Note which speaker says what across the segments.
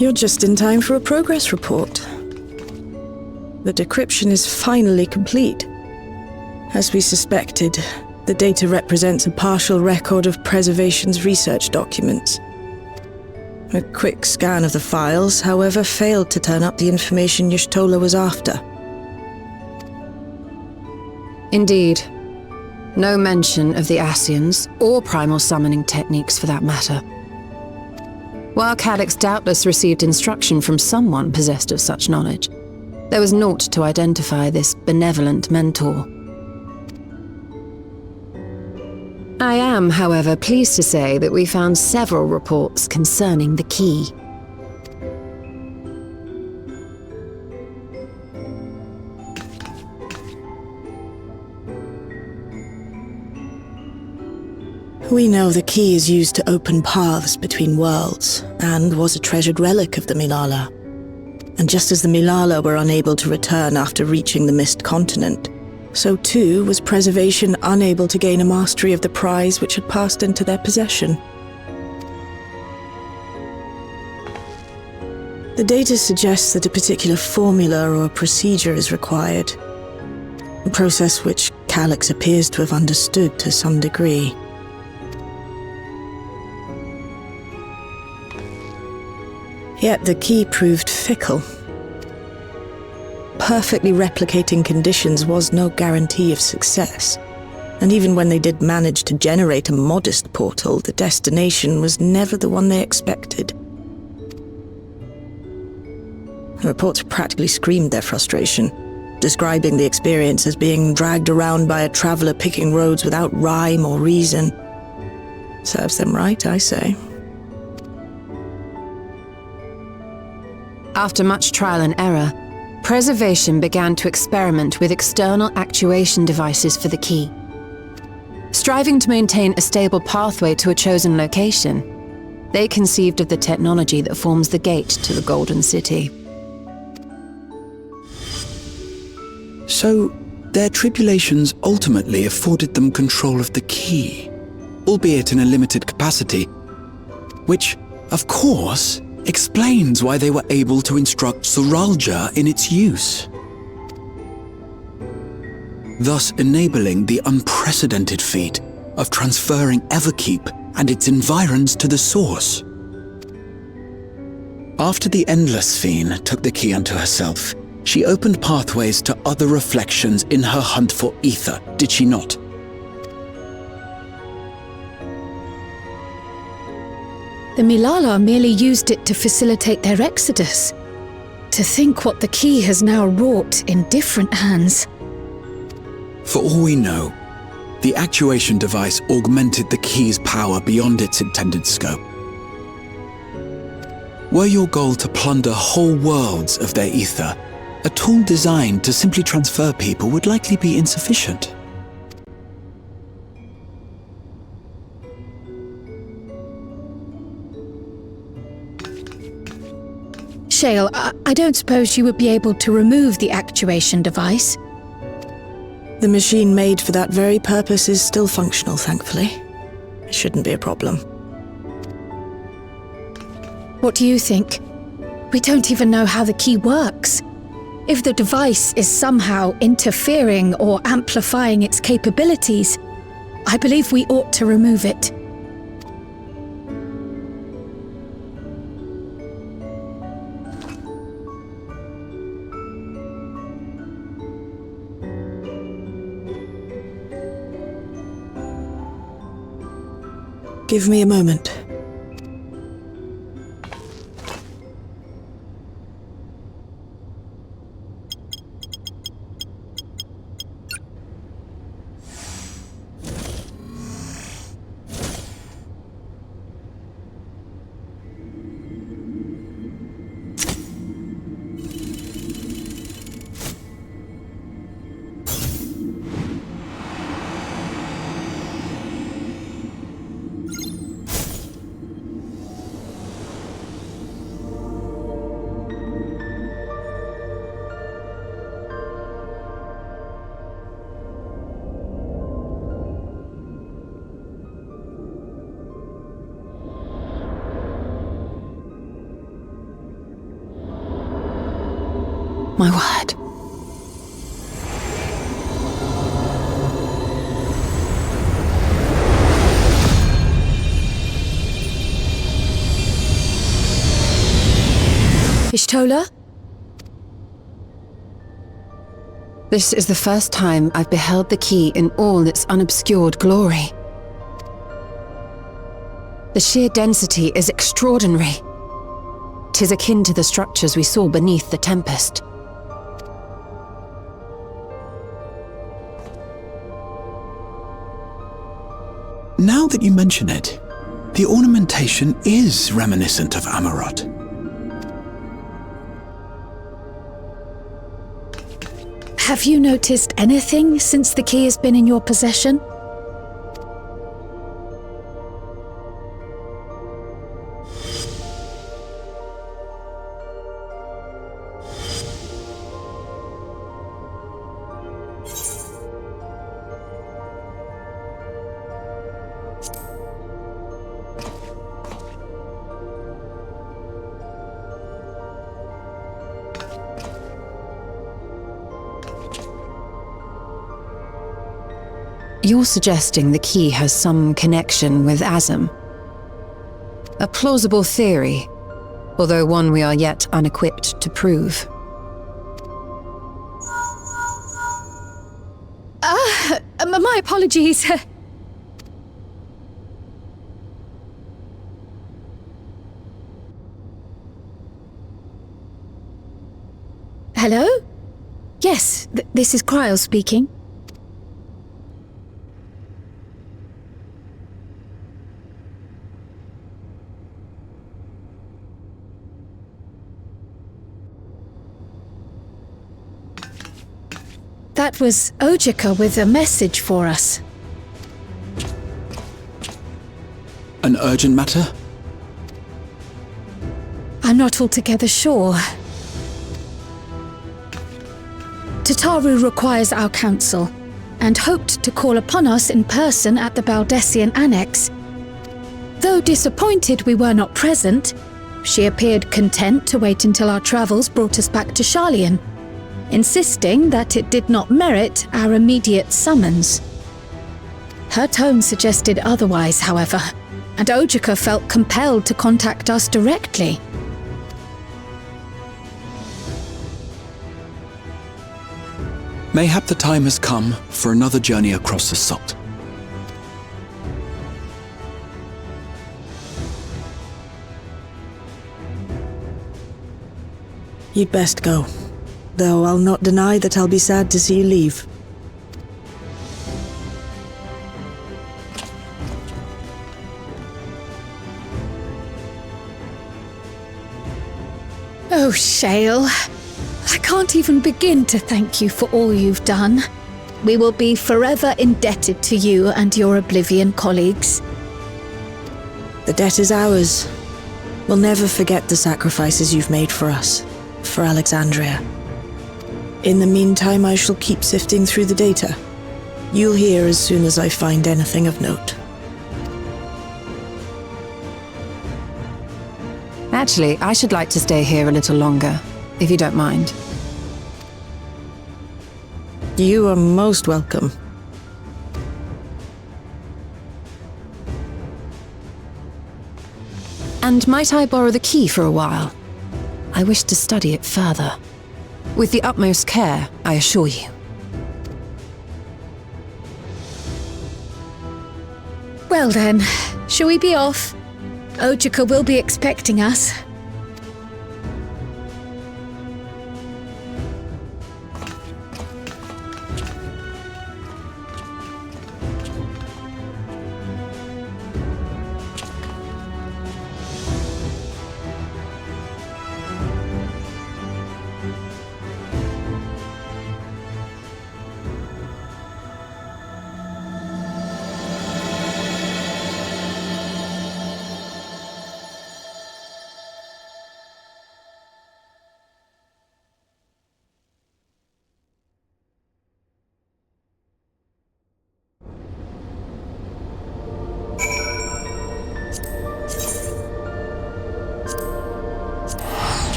Speaker 1: You're just in time for a progress report. The decryption is finally complete. As we suspected, the data represents a partial record of Preservation's research documents. A quick scan of the files, however, failed to turn up the information Y'shtola was after.
Speaker 2: Indeed. No mention of the Ascians, or primal summoning techniques for that matter. While Calyx doubtless received instruction from someone possessed of such knowledge, there was naught to identify this benevolent mentor. I am, however, pleased to say that we found several reports concerning the key.
Speaker 1: We know the key is used to open paths between worlds, and was a treasured relic of the Milala. And just as the Milala were unable to return after reaching the Mist Continent, so too was Preservation unable to gain a mastery of the prize which had passed into their possession. The data suggests that a particular formula or procedure is required, a process which Calyx appears to have understood to some degree. Yet the key proved fickle. Perfectly replicating conditions was no guarantee of success, and even when they did manage to generate a modest portal, the destination was never the one they expected. The reports practically screamed their frustration, describing the experience as being dragged around by a traveler picking roads without rhyme or reason. Serves them right, I say.
Speaker 2: After much trial and error, Preservation began to experiment with external actuation devices for the key. Striving to maintain a stable pathway to a chosen location, they conceived of the technology that forms the gate to the Golden City.
Speaker 3: So, their tribulations ultimately afforded them control of the key, albeit in a limited capacity, which, of course, explains why they were able to instruct Zoralja in its use, thus enabling the unprecedented feat of transferring Everkeep and its environs to the source. After the Endless Fiend took the key unto herself, she opened pathways to other reflections in her hunt for ether, did she not?
Speaker 4: The Milala merely used it to facilitate their exodus. To think what the key has now wrought in different hands.
Speaker 3: For all we know, the actuation device augmented the key's power beyond its intended scope. Were your goal to plunder whole worlds of their ether, a tool designed to simply transfer people would likely be insufficient.
Speaker 4: Shale, I don't suppose you would be able to remove the actuation device?
Speaker 1: The machine made for that very purpose is still functional, thankfully. It shouldn't be a problem.
Speaker 4: What do you think? We don't even know how the key works. If the device is somehow interfering or amplifying its capabilities, I believe we ought to remove it.
Speaker 1: Give me a moment.
Speaker 2: My word.
Speaker 4: Ishtola?
Speaker 2: This is the first time I've beheld the key in all its unobscured glory. The sheer density is extraordinary. 'Tis akin to the structures we saw beneath the Tempest.
Speaker 3: Now that you mention it, the ornamentation is reminiscent of Amarot.
Speaker 4: Have you noticed anything since the key has been in your possession?
Speaker 2: You're suggesting the key has some connection with Azem. A plausible theory, although one we are yet unequipped to prove.
Speaker 4: My apologies. Hello? Yes, this is Cryo speaking. That was Ojika with a message for us.
Speaker 3: An urgent matter?
Speaker 4: I'm not altogether sure. Tataru requires our counsel, and hoped to call upon us in person at the Baldessian Annex. Though disappointed we were not present, she appeared content to wait until our travels brought us back to Sharlayan, insisting that it did not merit our immediate summons. Her tone suggested otherwise, however, and Ojika felt compelled to contact us directly.
Speaker 3: Mayhap the time has come for another journey across the salt.
Speaker 1: You'd best go. Though I'll not deny that I'll be sad to see you leave.
Speaker 4: Oh, Shale. I can't even begin to thank you for all you've done. We will be forever indebted to you and your Oblivion colleagues.
Speaker 1: The debt is ours. We'll never forget the sacrifices you've made for us, for Alexandria. In the meantime, I shall keep sifting through the data. You'll hear as soon as I find anything of note.
Speaker 2: Actually, I should like to stay here a little longer, if you don't mind.
Speaker 1: You are most welcome.
Speaker 2: And might I borrow the key for a while? I wish to study it further. With the utmost care, I assure you.
Speaker 4: Well then, shall we be off? Ojika will be expecting us.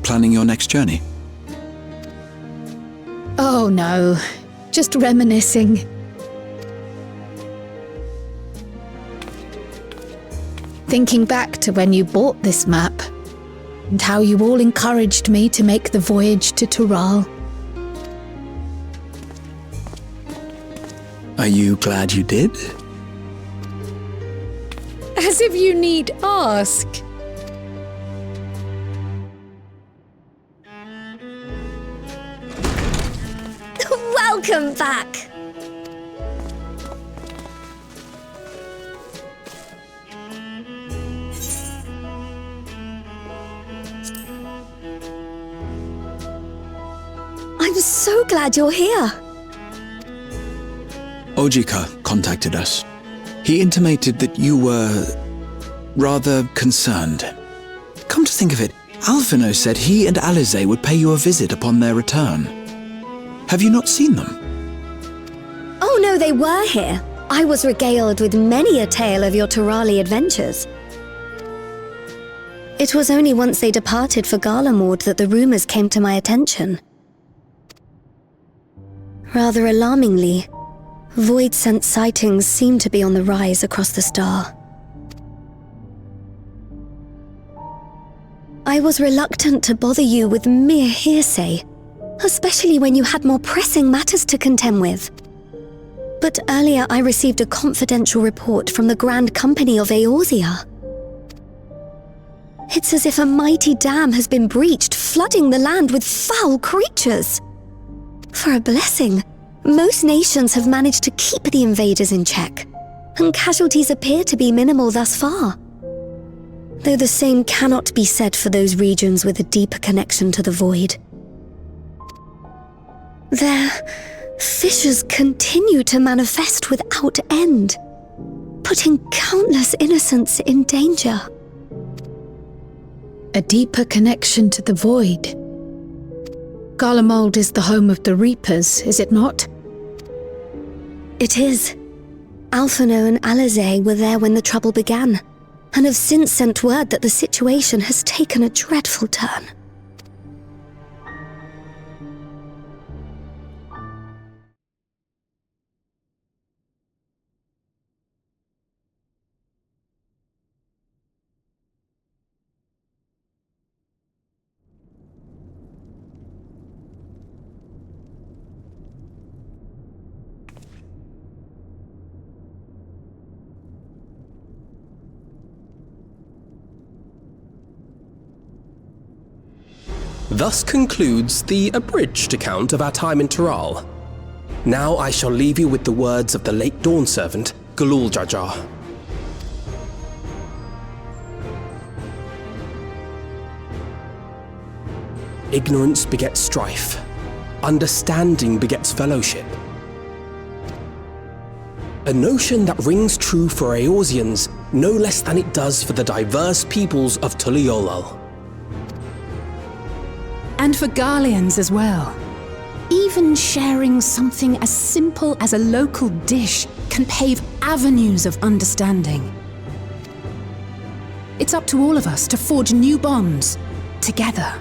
Speaker 3: planning your next journey?
Speaker 4: Oh no, just reminiscing. Thinking back to when you bought this map, and how you all encouraged me to make the voyage to Tural.
Speaker 3: Are you glad you did?
Speaker 4: As if you need ask.
Speaker 5: Welcome back! I'm so glad you're here.
Speaker 3: Ojika contacted us. He intimated that you were rather concerned. Come to think of it, Alphino said he and Alize would pay you a visit upon their return. Have you not seen them?
Speaker 5: Oh no, they were here. I was regaled with many a tale of your Turali adventures. It was only once they departed for Garlemord that the rumors came to my attention. Rather alarmingly, void-sent sightings seem to be on the rise across the star. I was reluctant to bother you with mere hearsay, especially when you had more pressing matters to contend with. But earlier I received a confidential report from the Grand Company of Eorzea. It's as if a mighty dam has been breached, flooding the land with foul creatures. For a blessing, most nations have managed to keep the invaders in check, and casualties appear to be minimal thus far. Though the same cannot be said for those regions with a deeper connection to the void. Their fissures continue to manifest without end, putting countless innocents in danger.
Speaker 4: A deeper connection to the void. Garlemald is the home of the Reapers, is it not?
Speaker 5: It is. Alphino and Alize were there when the trouble began, and have since sent word that the situation has taken a dreadful turn.
Speaker 6: Thus concludes the abridged account of our time in Tural. Now I shall leave you with the words of the late Dawn servant, Galul Jajar. Ignorance begets strife. Understanding begets fellowship. A notion that rings true for Eorzeans no less than it does for the diverse peoples of Tuliolal.
Speaker 2: And for Garleans as well. Even sharing something as simple as a local dish can pave avenues of understanding. It's up to all of us to forge new bonds, together.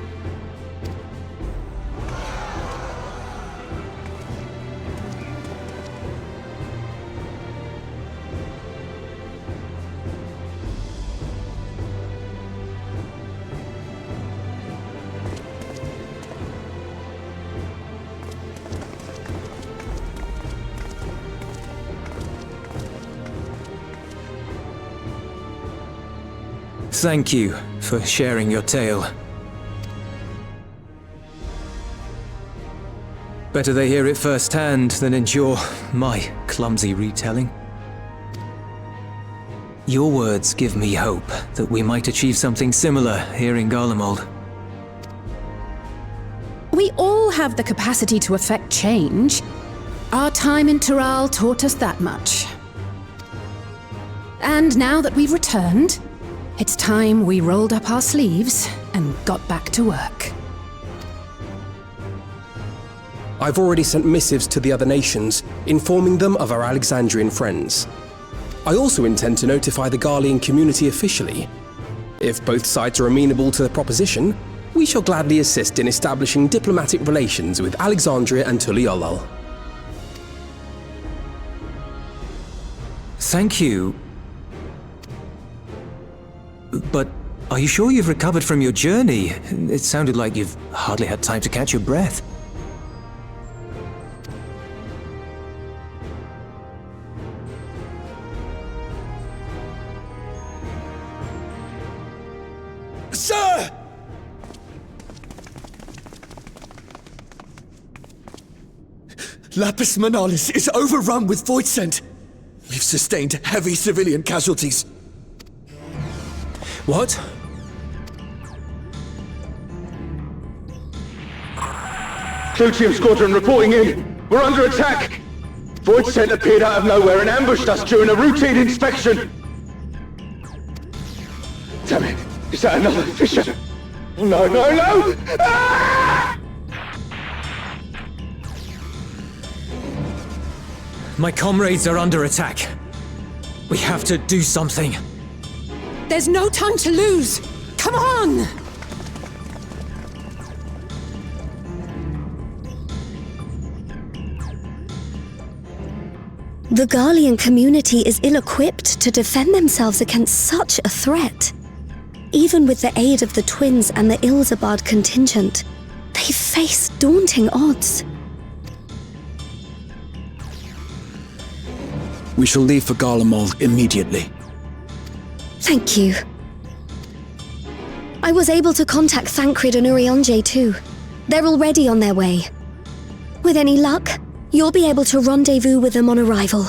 Speaker 7: Thank you for sharing your tale. Better they hear it firsthand than endure my clumsy retelling. Your words give me hope that we might achieve something similar here in Garlemald.
Speaker 2: We all have the capacity to affect change. Our time in Tural taught us that much. And now that we've returned, it's time we rolled up our sleeves and got back to work.
Speaker 6: I've already sent missives to the other nations, informing them of our Alexandrian friends. I also intend to notify the Garlean community officially. If both sides are amenable to the proposition, we shall gladly assist in establishing diplomatic relations with Alexandria and Tuliolol.
Speaker 7: Thank you. But are you sure you've recovered from your journey? It sounded like you've hardly had time to catch your breath.
Speaker 3: Sir! Lapis Manalis is overrun with void scent. We've sustained heavy civilian casualties.
Speaker 6: What?
Speaker 8: Clutium Squadron reporting in. We're under attack. Void scent appeared out of nowhere and ambushed us during a routine inspection. Damn it. Is that another fissure? Oh, no, no, no! Ah!
Speaker 7: My comrades are under attack. We have to do something.
Speaker 2: There's no time to lose! Come on!
Speaker 5: The Garlean community is ill-equipped to defend themselves against such a threat. Even with the aid of the twins and the Ilzabard contingent, they face daunting odds.
Speaker 3: We shall leave for Garlemald immediately.
Speaker 5: Thank you. I was able to contact Thancred and Urianger too. They're already on their way. With any luck, you'll be able to rendezvous with them on arrival.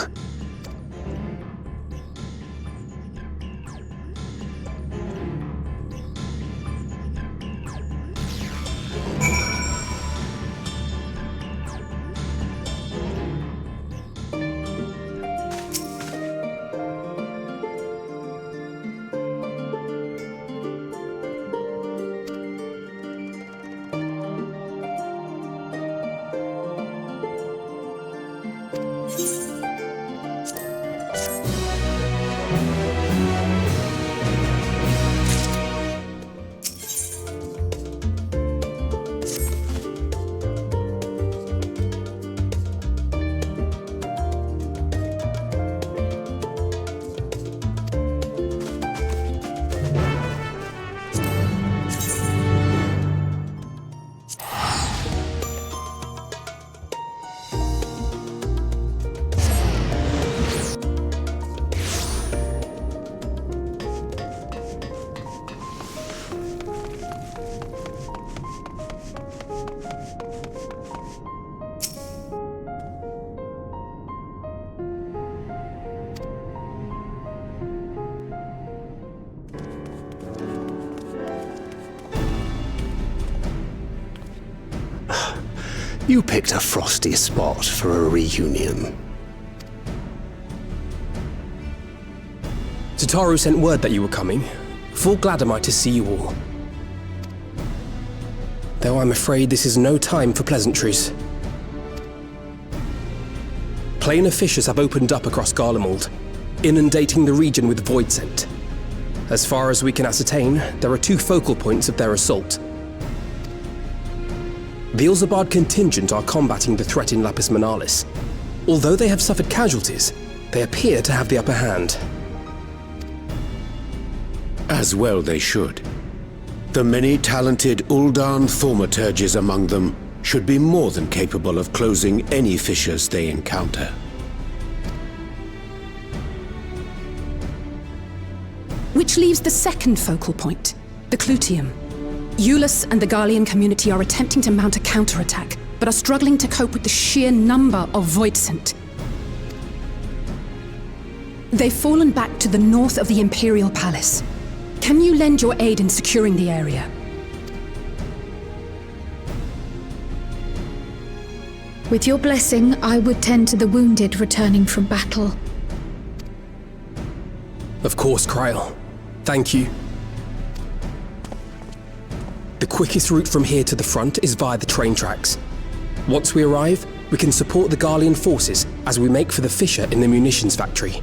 Speaker 9: You picked a frosty spot for a reunion.
Speaker 6: Tataru sent word that you were coming. Full glad am I to see you all. Though I'm afraid this is no time for pleasantries. Planar fissures have opened up across Garlemald, inundating the region with void scent. As far as we can ascertain, there are two focal points of their assault. The Ilzabard contingent are combating the threat in Lapis Manalis. Although they have suffered casualties, they appear to have the upper hand.
Speaker 9: As well they should. The many talented Uldan thaumaturges among them should be more than capable of closing any fissures they encounter.
Speaker 10: Which leaves the second focal point, the Clutium. Eulus and the Garlean community are attempting to mount a counterattack, but are struggling to cope with the sheer number of void scent. They've fallen back to the north of the Imperial Palace. Can you lend your aid in securing the area?
Speaker 4: With your blessing, I would tend to the wounded returning from battle.
Speaker 6: Of course, Kryl. Thank you. The quickest route from here to the front is via the train tracks. Once we arrive, we can support the Garlean forces as we make for the fissure in the munitions factory.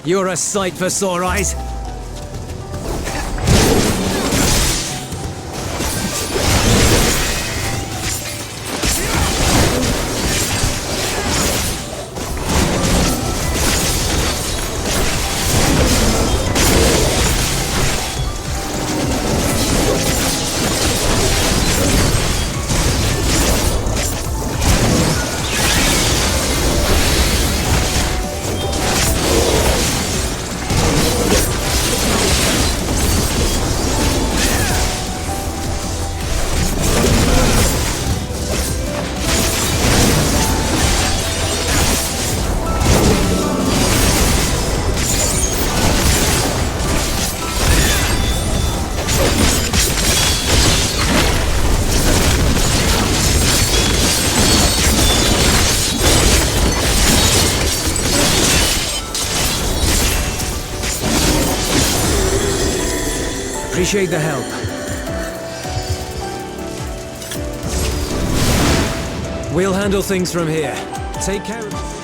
Speaker 7: You're a sight for sore eyes. Appreciate the help. We'll handle things from here. Take care of...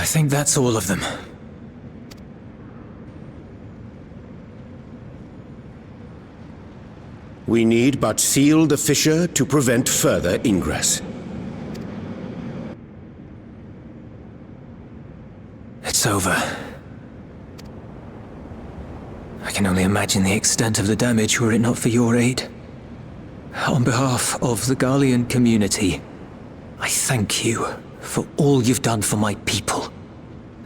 Speaker 7: I think that's all of them.
Speaker 9: We need but seal the fissure to prevent further ingress.
Speaker 7: It's over. I can only imagine the extent of the damage were it not for your aid. On behalf of the Garlean community, I thank you for all you've done for my people,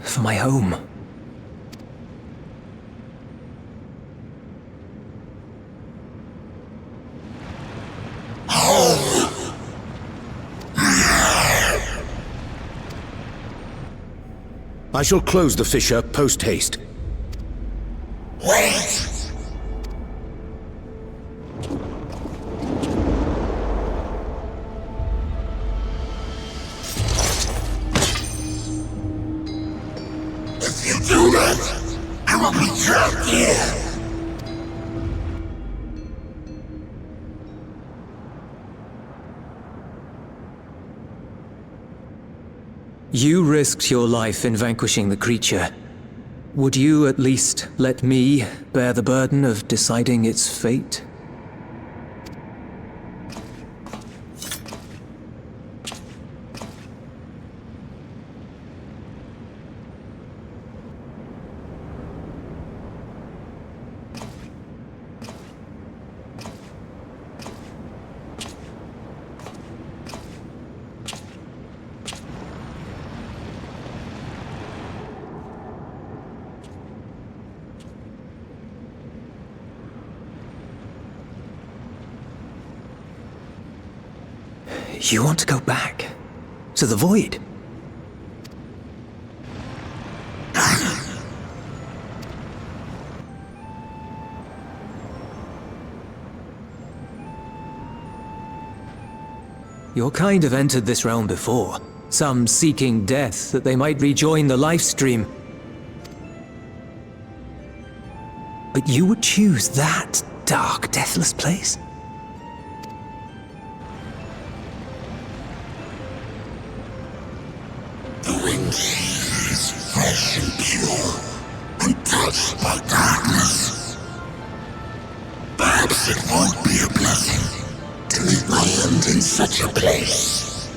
Speaker 7: for my home.
Speaker 9: I shall close the fissure post-haste.
Speaker 11: Wait! If you do that, I will be trapped here.
Speaker 7: You risked your life in vanquishing the creature. Would you at least let me bear the burden of deciding its fate? You want to go back? To the void? Your kind have entered this realm before, some seeking death that they might rejoin the life stream. But you would choose that dark, deathless place?
Speaker 11: Fresh and pure, untouched by darkness. Perhaps it won't be a blessing to meet my end in such a place.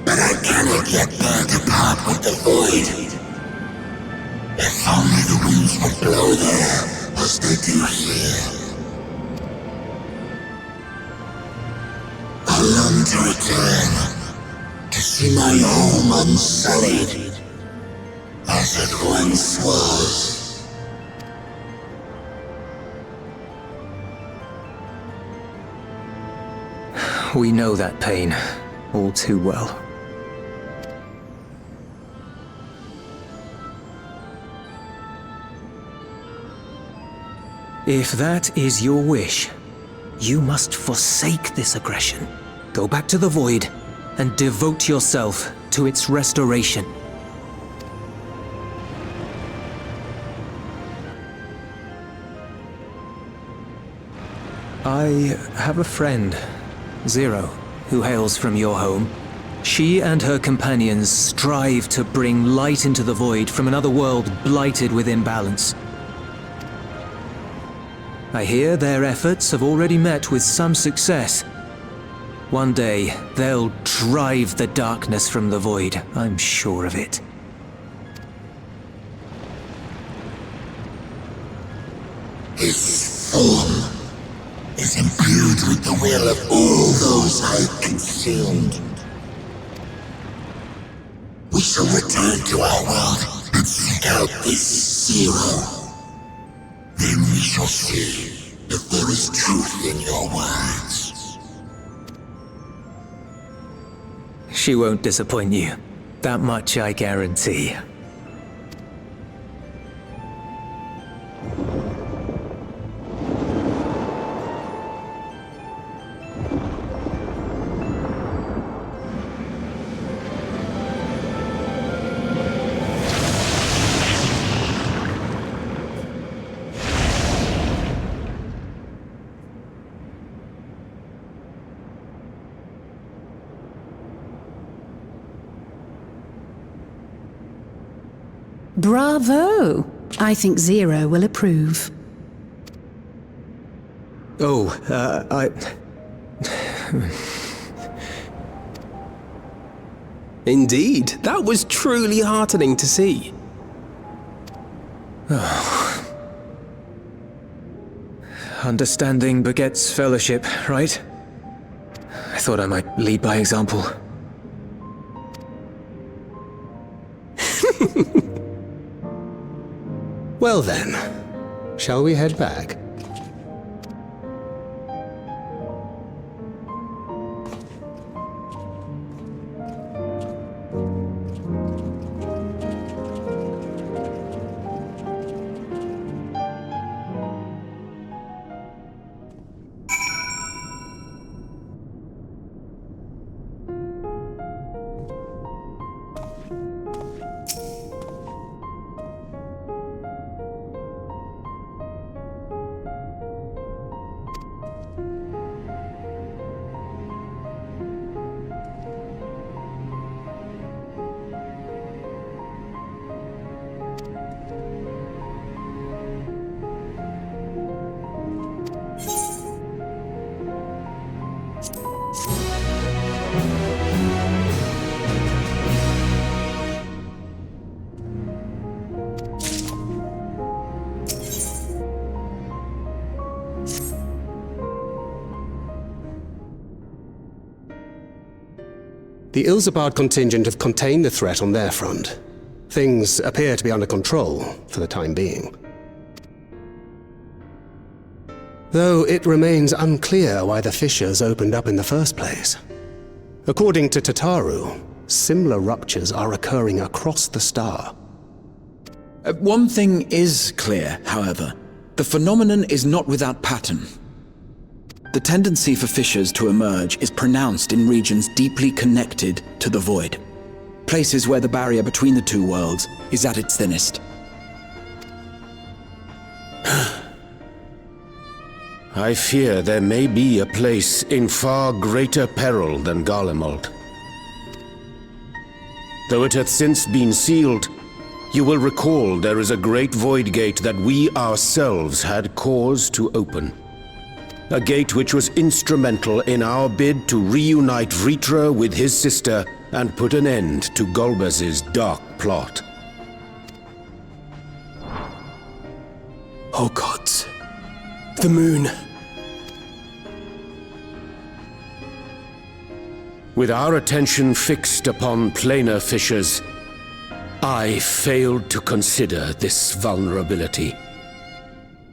Speaker 11: But I cannot yet bear to part with the void. If only the winds would blow there as they do here. I long to return. To see my home unsullied, as it once was.
Speaker 7: We know that pain all too well. If that is your wish, you must forsake this aggression. Go back to the void and devote yourself to its restoration. I have a friend, Zero, who hails from your home. She and her companions strive to bring light into the void from another world blighted with imbalance. I hear their efforts have already met with some success. One day, they'll drive the darkness from the void, I'm sure of it.
Speaker 11: His form is imbued with the will of all those I consumed. We shall return to our world and seek out this Zero. Then we shall see if there is truth in your words.
Speaker 7: She won't disappoint you. That much I guarantee.
Speaker 10: Bravo! I think Zero will approve.
Speaker 7: Oh,
Speaker 6: Indeed, that was truly heartening to see.
Speaker 7: Understanding begets fellowship, right? I thought I might lead by example.
Speaker 12: Well then, shall we head back? The Ilzabard contingent have contained the threat on their front. Things appear to be under control, for the time being. Though it remains unclear why the fissures opened up in the first place. According to Tataru, similar ruptures are occurring across the star.
Speaker 3: One thing is clear, however. The phenomenon is not without pattern. The tendency for fissures to emerge is pronounced in regions deeply connected to the void. Places where the barrier between the two worlds is at its thinnest.
Speaker 9: I fear there may be a place in far greater peril than Garlemald. Though it hath since been sealed, you will recall there is a great void gate that we ourselves had cause to open. A gate which was instrumental in our bid to reunite Vritra with his sister and put an end to Golbez's dark plot.
Speaker 6: Oh gods. The moon.
Speaker 9: With our attention fixed upon planar fissures, I failed to consider this vulnerability.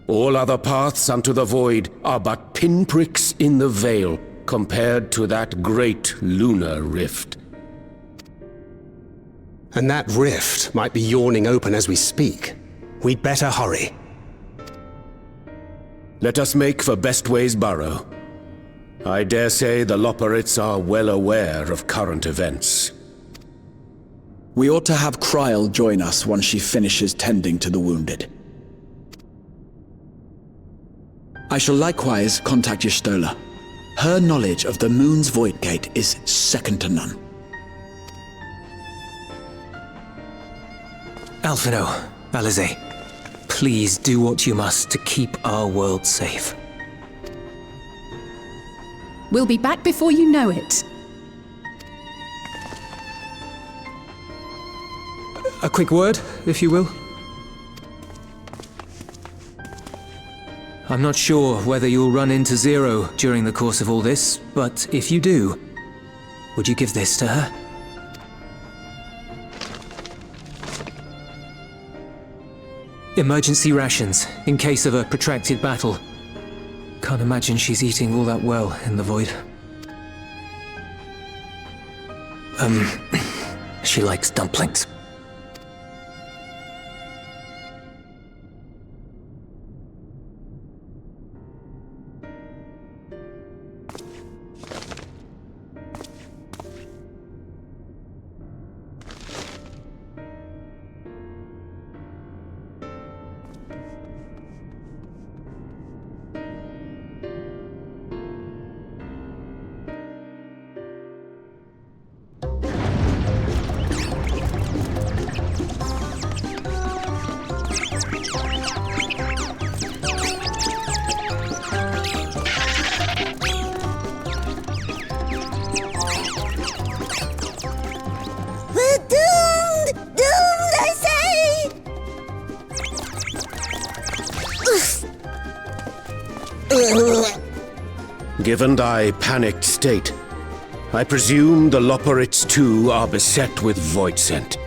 Speaker 9: All other paths unto the void are but pinpricks in the veil compared to that great lunar rift.
Speaker 12: And that rift might be yawning open as we speak. We'd better hurry.
Speaker 9: Let us make for Bestway's burrow. I dare say the Loporrits are well aware of current events.
Speaker 3: We ought to have Kryl join us once she finishes tending to the wounded. I shall likewise contact Y'shtola. Her knowledge of the moon's void gate is second to none.
Speaker 7: Alphino, Alize, please do what you must to keep our world safe.
Speaker 10: We'll be back before you know it.
Speaker 7: A quick word, if you will. I'm not sure whether you'll run into Zero during the course of all this, but if you do, would you give this to her? Emergency rations, in case of a protracted battle. Can't imagine she's eating all that well in the void. She likes dumplings.
Speaker 9: Given thy panicked state, I presume the Loporrits too are beset with void scent.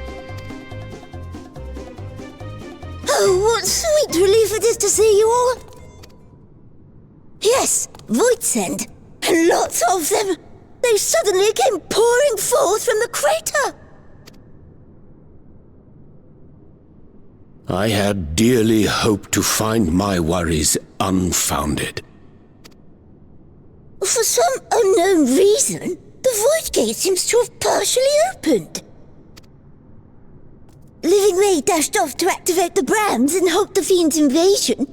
Speaker 13: Oh, what sweet relief it is to see you all! Yes, void scent, and lots of them. They suddenly came pouring forth from the crater.
Speaker 9: I had dearly hoped to find my worries unfounded.
Speaker 13: For some unknown reason, the void gate seems to have partially opened. Living May dashed off to activate the brands and halt the Fiend's invasion,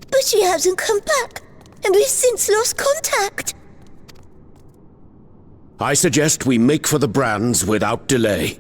Speaker 13: but she hasn't come back, and we've since lost contact.
Speaker 9: I suggest we make for the brands without delay.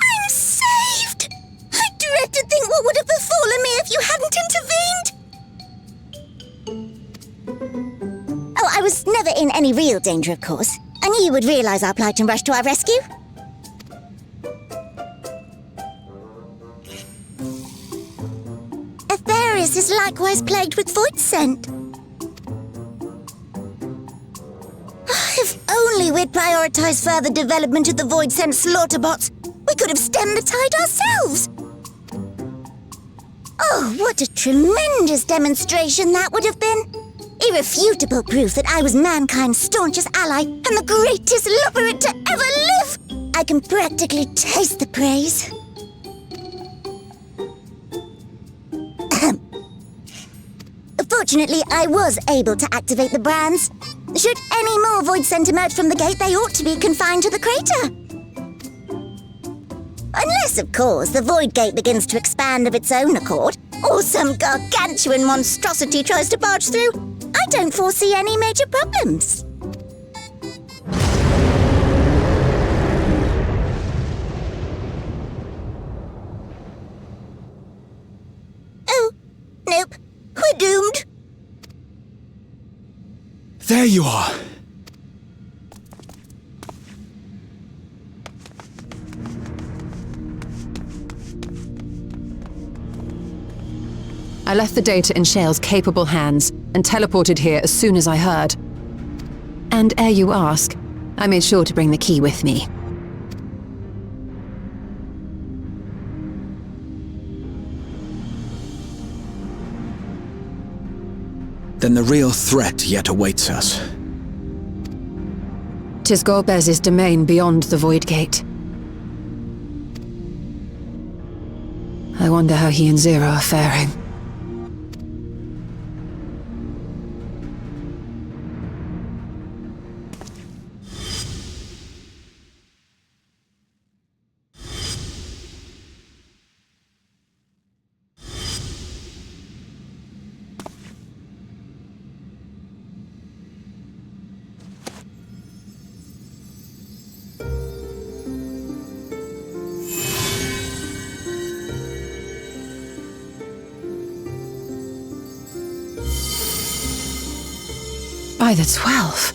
Speaker 13: I'm saved! I dread to think what would have befallen me if you hadn't intervened!
Speaker 14: Oh, I was never in any real danger, of course. I knew you would realize our plight and rush to our rescue. Aetherius is likewise plagued with void scent. If only we'd prioritized further development of the void scent slaughter bots, we could have stemmed the tide ourselves. Oh, what a tremendous demonstration that would have been. Irrefutable proof that I was mankind's staunchest ally and the greatest Loporrit to ever live. I can practically taste the praise. Fortunately, I was able to activate the brands. Should any more void scent emerge from the gate, they ought to be confined to the crater. Unless, of course, the void gate begins to expand of its own accord, or some gargantuan monstrosity tries to barge through, I don't foresee any major problems. Oh, nope. We're doomed.
Speaker 3: There you are.
Speaker 2: I left the data in Shale's capable hands and teleported here as soon as I heard. And ere you ask, I made sure to bring the key with me.
Speaker 3: Then the real threat yet awaits us.
Speaker 2: 'Tis Golbez's domain beyond the Void Gate. I wonder how he and Zero are faring. By the 12.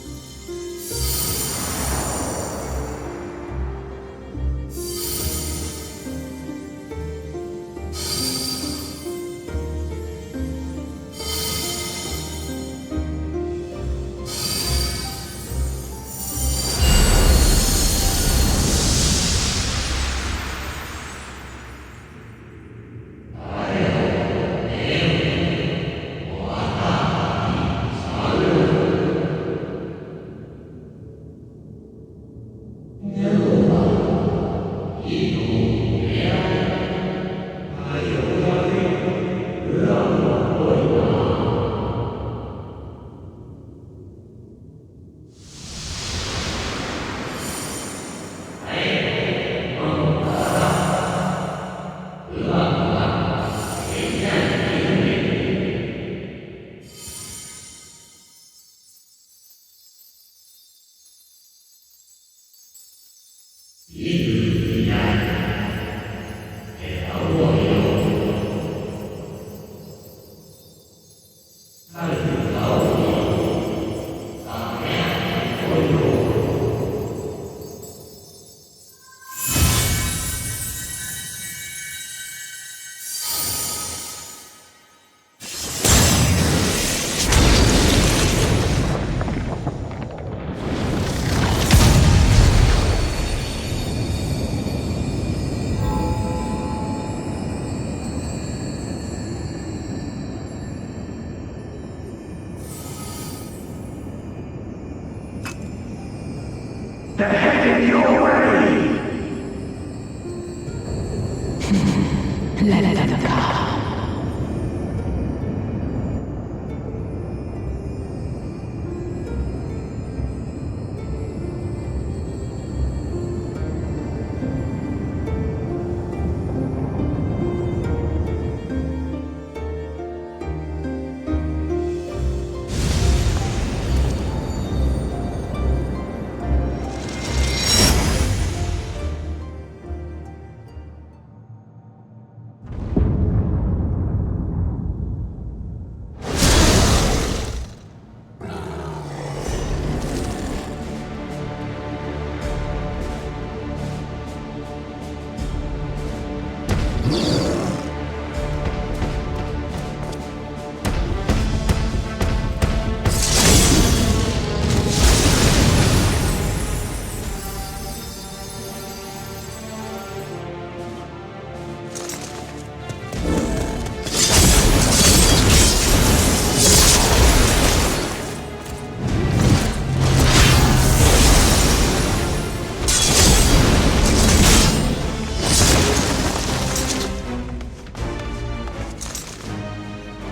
Speaker 8: They're headed your way!
Speaker 15: Let them come.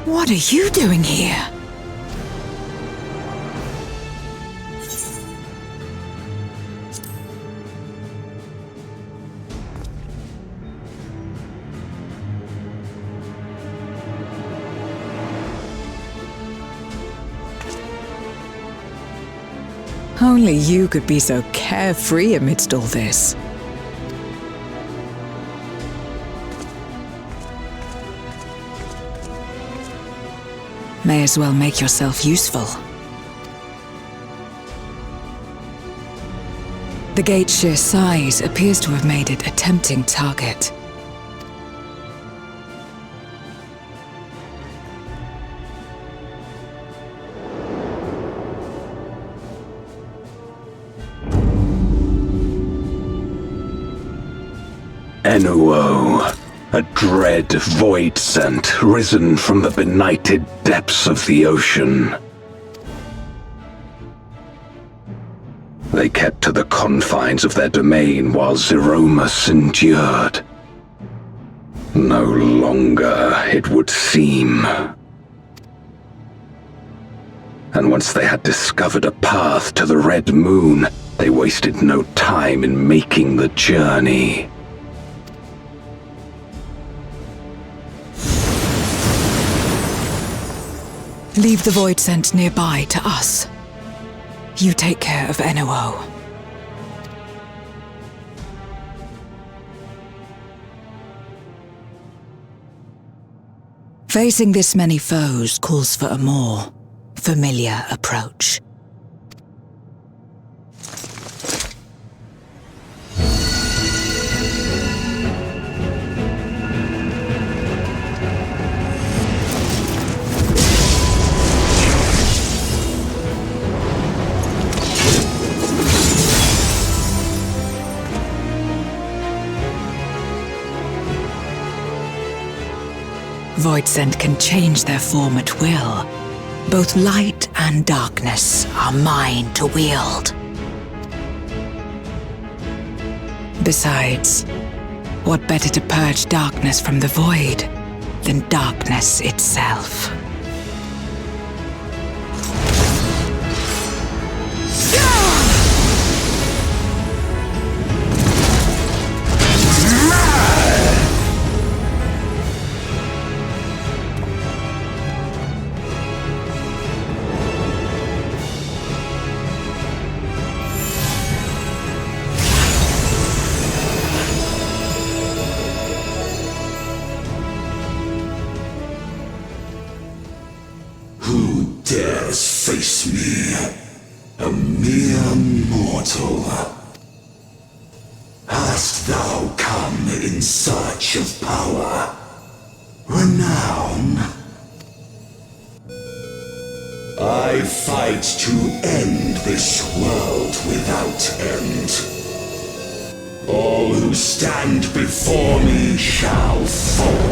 Speaker 15: What are you doing here? Only you could be so carefree amidst all this. May as well make yourself useful. The gate's sheer size appears to have made it a tempting target.
Speaker 16: Enuo, a dread void scent risen from the benighted depths of the ocean. They kept to the confines of their domain while Zeromus endured. No longer, it would seem. And once they had discovered a path to the Red Moon, they wasted no time in making the journey.
Speaker 15: Leave the void scent nearby to us. You take care of Enuo. Facing this many foes calls for a more familiar approach. Voidsent can change their form at will. Both light and darkness are mine to wield. Besides, what better to purge darkness from the void than darkness itself?
Speaker 11: Who dares face me? A mere mortal. Hast thou come in search of power? Renown? I fight to end this world without end. All who stand before me shall fall.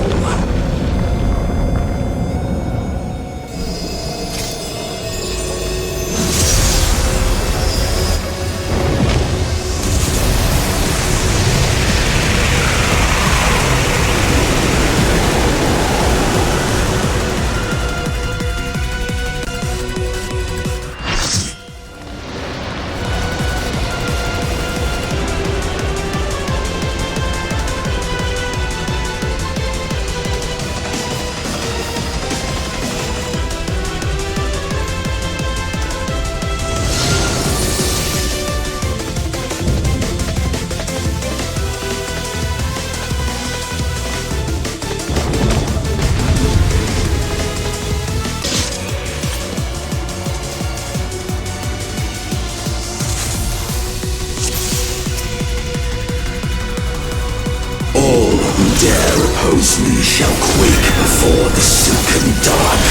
Speaker 11: Dare oppose me shall quake before the silken dark.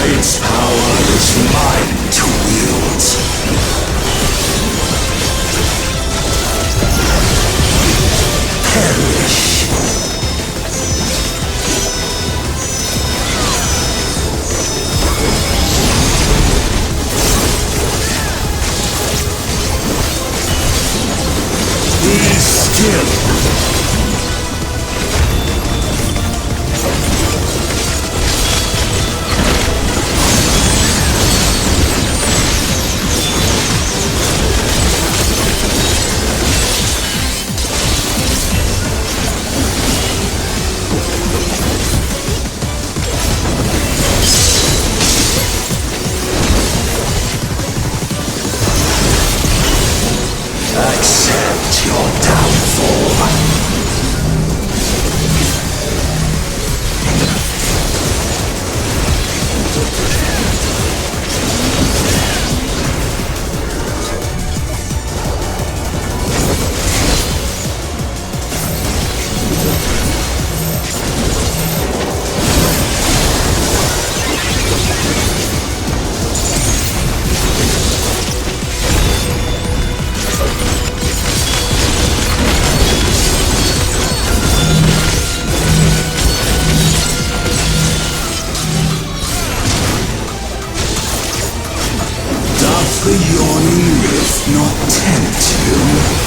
Speaker 11: Its power is mine to wield. Perish. Be still. Accept your downfall. willeth not tempt you?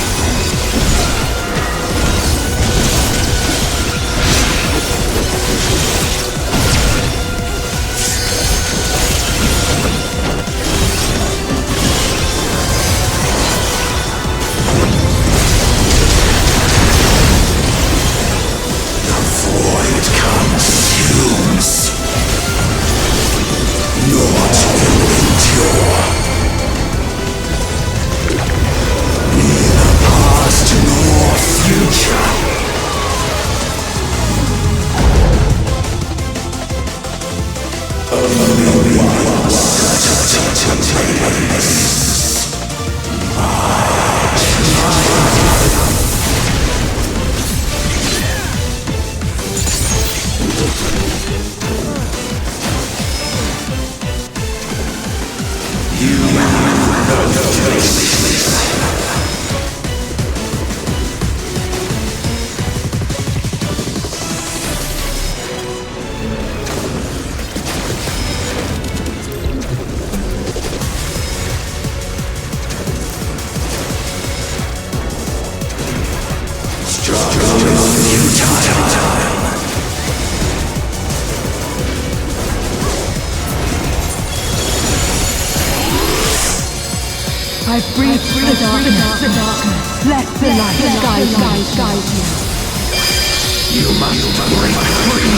Speaker 17: I breathe the darkness. Let the light guide you.
Speaker 11: You must break free.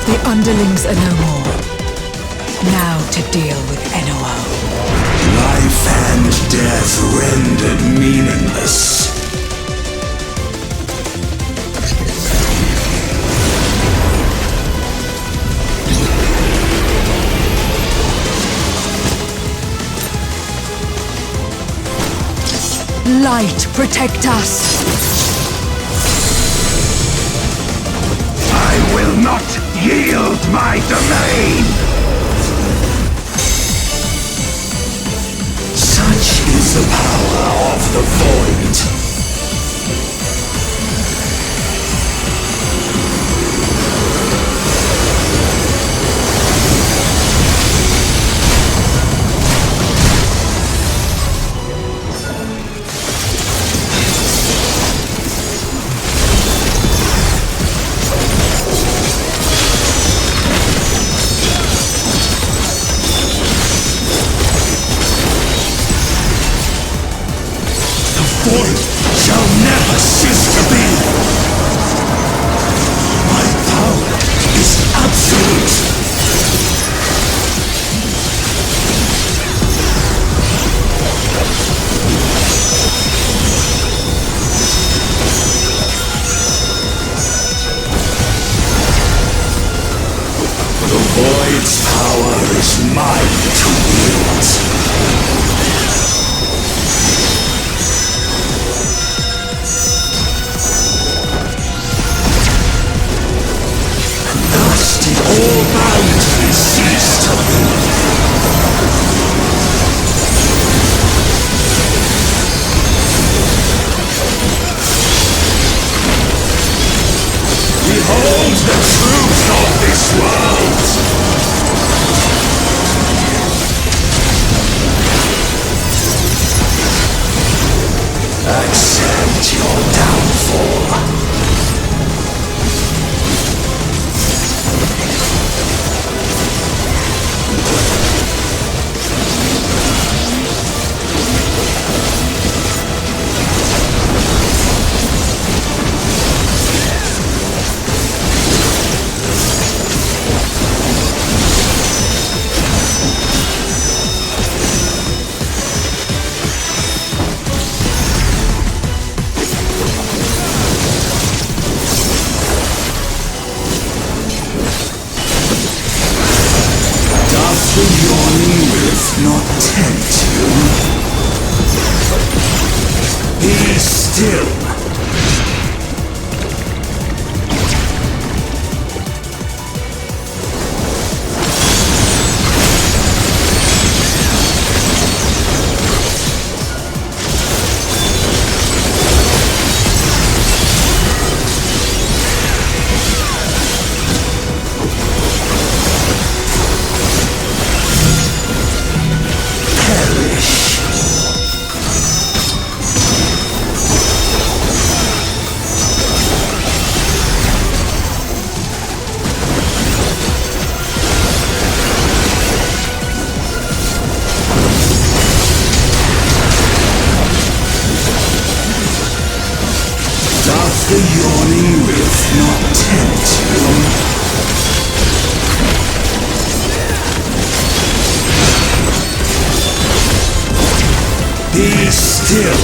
Speaker 15: The underlings are no more. Now to deal with NOO.
Speaker 11: Life and death rendered meaningless.
Speaker 15: Light, protect us!
Speaker 11: I will not yield my domain! Such is the power of the Void. Void shall never cease to be! My power is absolute! The Void's power is mine to wield! All boundaries cease to be. Behold the truth of this world! Accept your downfall. The yawning willeth not tempt you.
Speaker 3: Be still! The yawning rift not tempt you. Be still.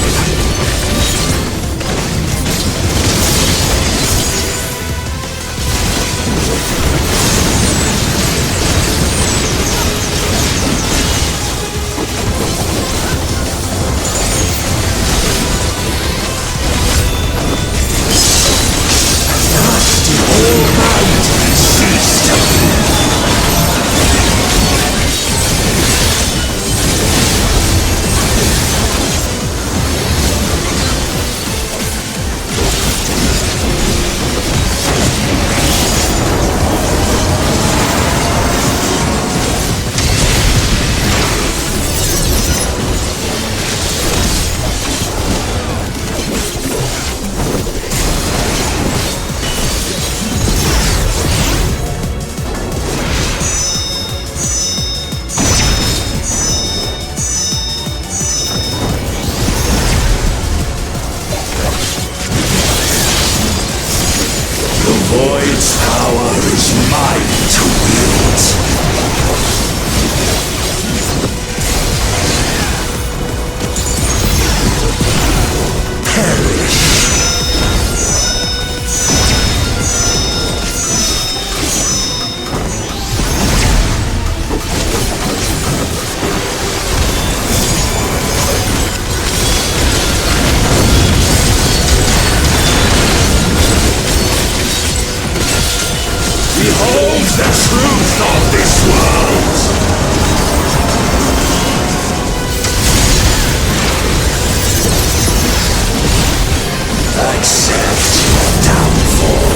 Speaker 3: Void's power is mine to wield. Perish. Behold the truth of this world! Accept your downfall.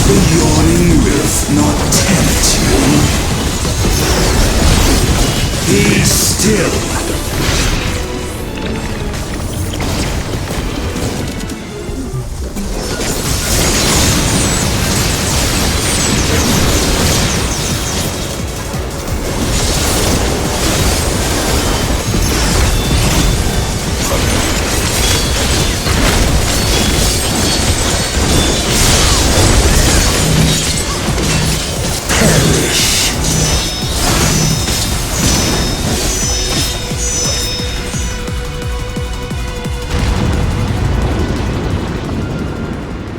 Speaker 3: The yawning rift not tempt you. Be still.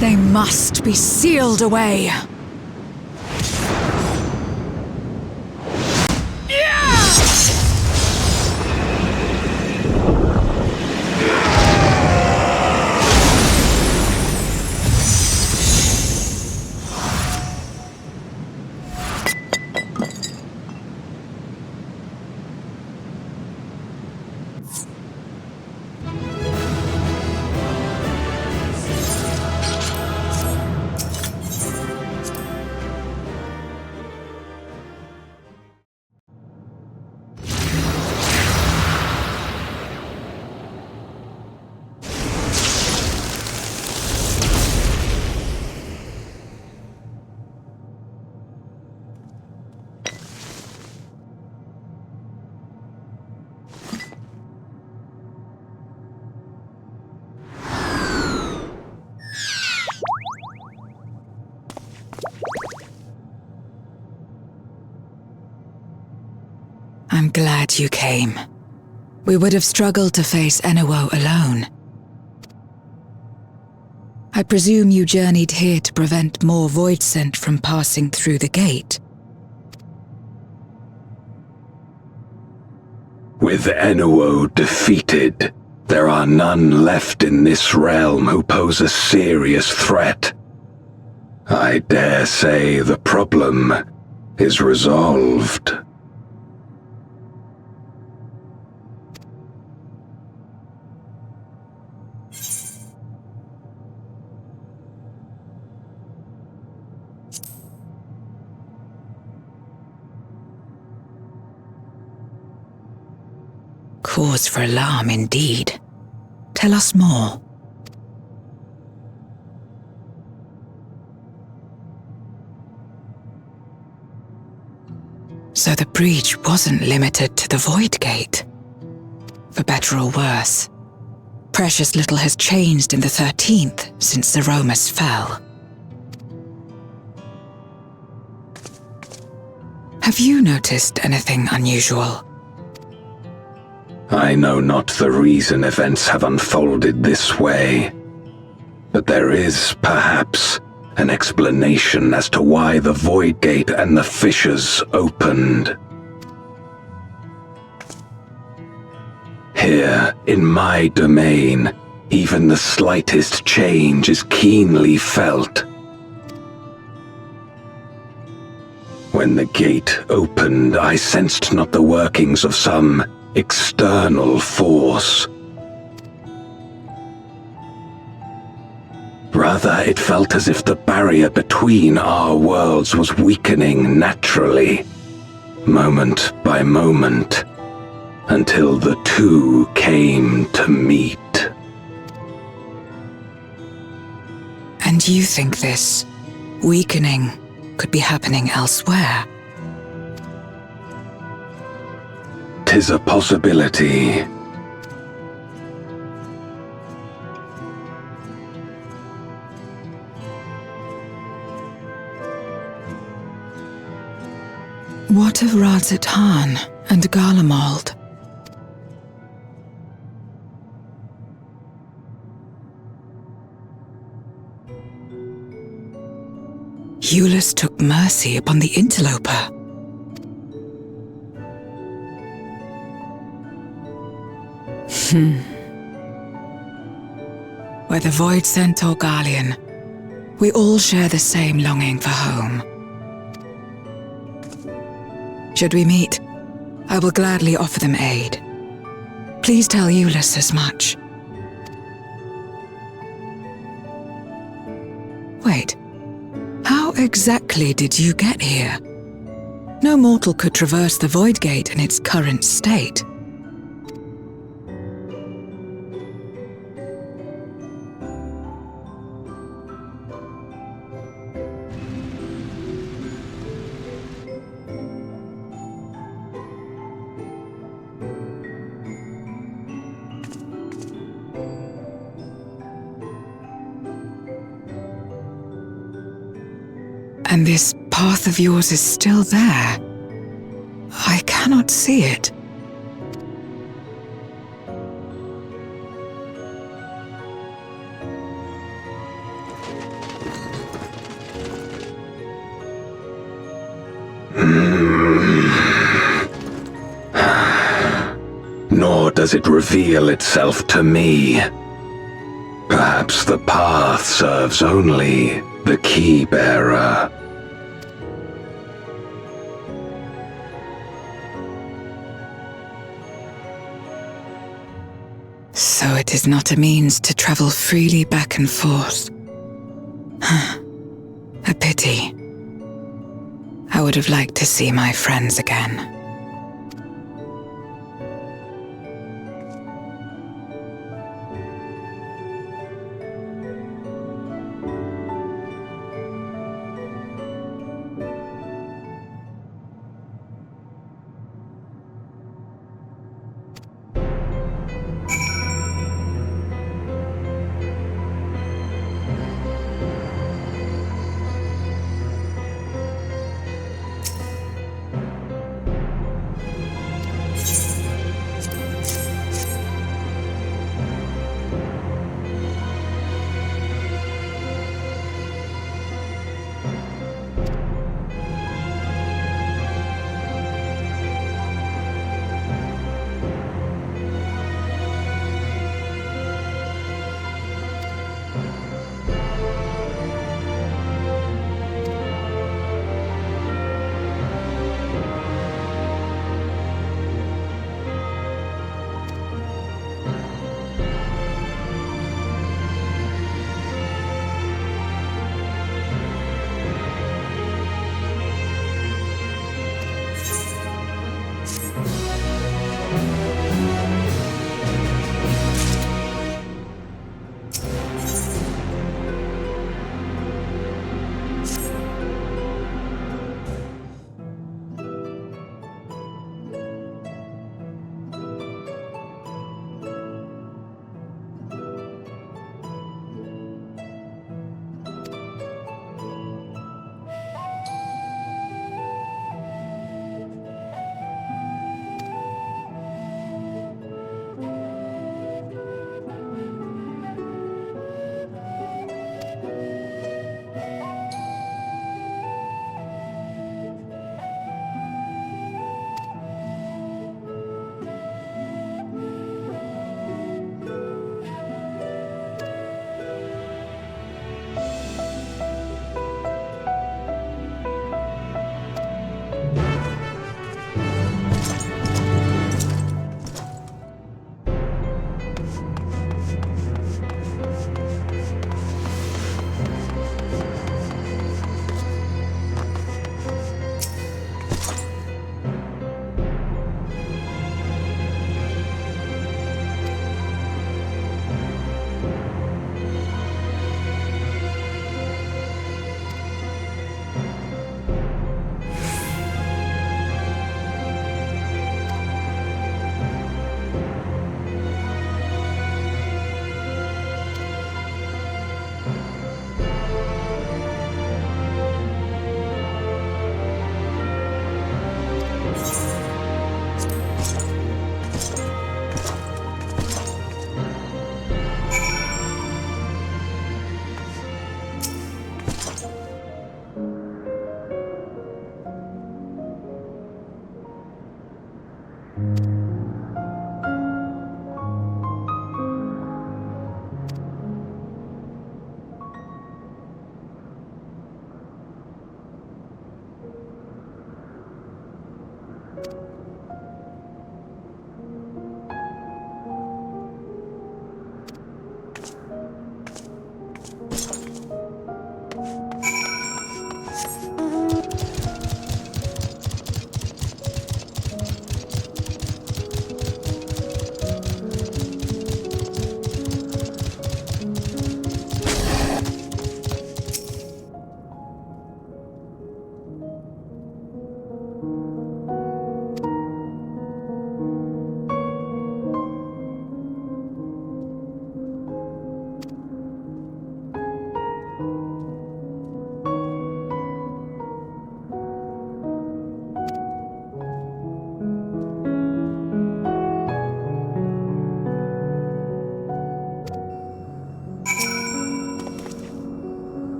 Speaker 15: They must be sealed away. glad you came. We would have struggled to face Enuo alone. I presume you journeyed here to prevent more Voidsent from passing through the gate.
Speaker 16: With Enuo defeated, there are none left in this realm who pose a serious threat. I dare say the problem is resolved.
Speaker 15: Cause for alarm indeed. Tell us more. So the breach wasn't limited to the Void Gate. For better or worse, precious little has changed in the 13th since Zeromus fell. Have you noticed anything unusual?
Speaker 16: I know not the reason events have unfolded this way, but there is, perhaps, an explanation as to why the Void Gate and the fissures opened. Here, in my domain, even the slightest change is keenly felt. When the gate opened, I sensed not the workings of some external force. Rather, it felt as if the barrier between our worlds was weakening naturally, moment by moment, until the two came to meet.
Speaker 15: And you think this weakening could be happening elsewhere?
Speaker 16: 'Tis a possibility.
Speaker 15: What of Radzatan and Garlemald? Eulus took mercy upon the interloper. Whether Voidsent or Garlean, we all share the same longing for home. Should we meet, I will gladly offer them aid. Please tell Eulus as much. Wait, how exactly did you get here? No mortal could traverse the Void Gate in its current state. And this path of yours is still there. I cannot see it.
Speaker 16: Nor does it reveal itself to me. Perhaps the path serves only the key bearer.
Speaker 15: So it is not a means to travel freely back and forth. A pity. I would have liked to see my friends again.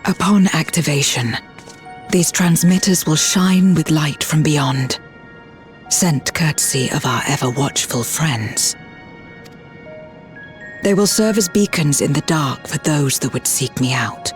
Speaker 15: Upon activation, these transmitters will shine with light from beyond, sent courtesy of our ever-watchful friends. They will serve as beacons in the dark for those that would seek me out.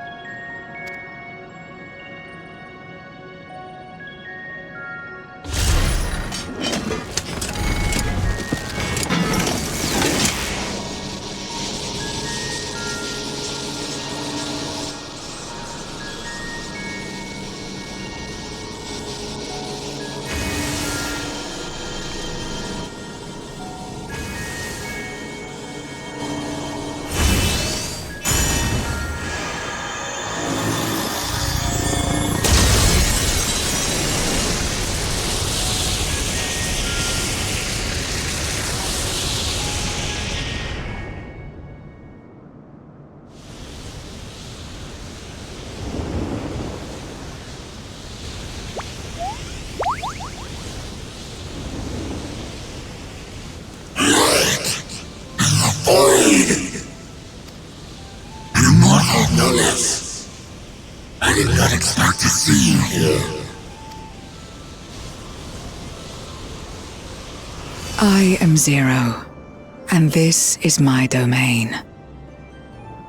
Speaker 11: I did not expect to see you here.
Speaker 15: I am Zero, and this is my domain.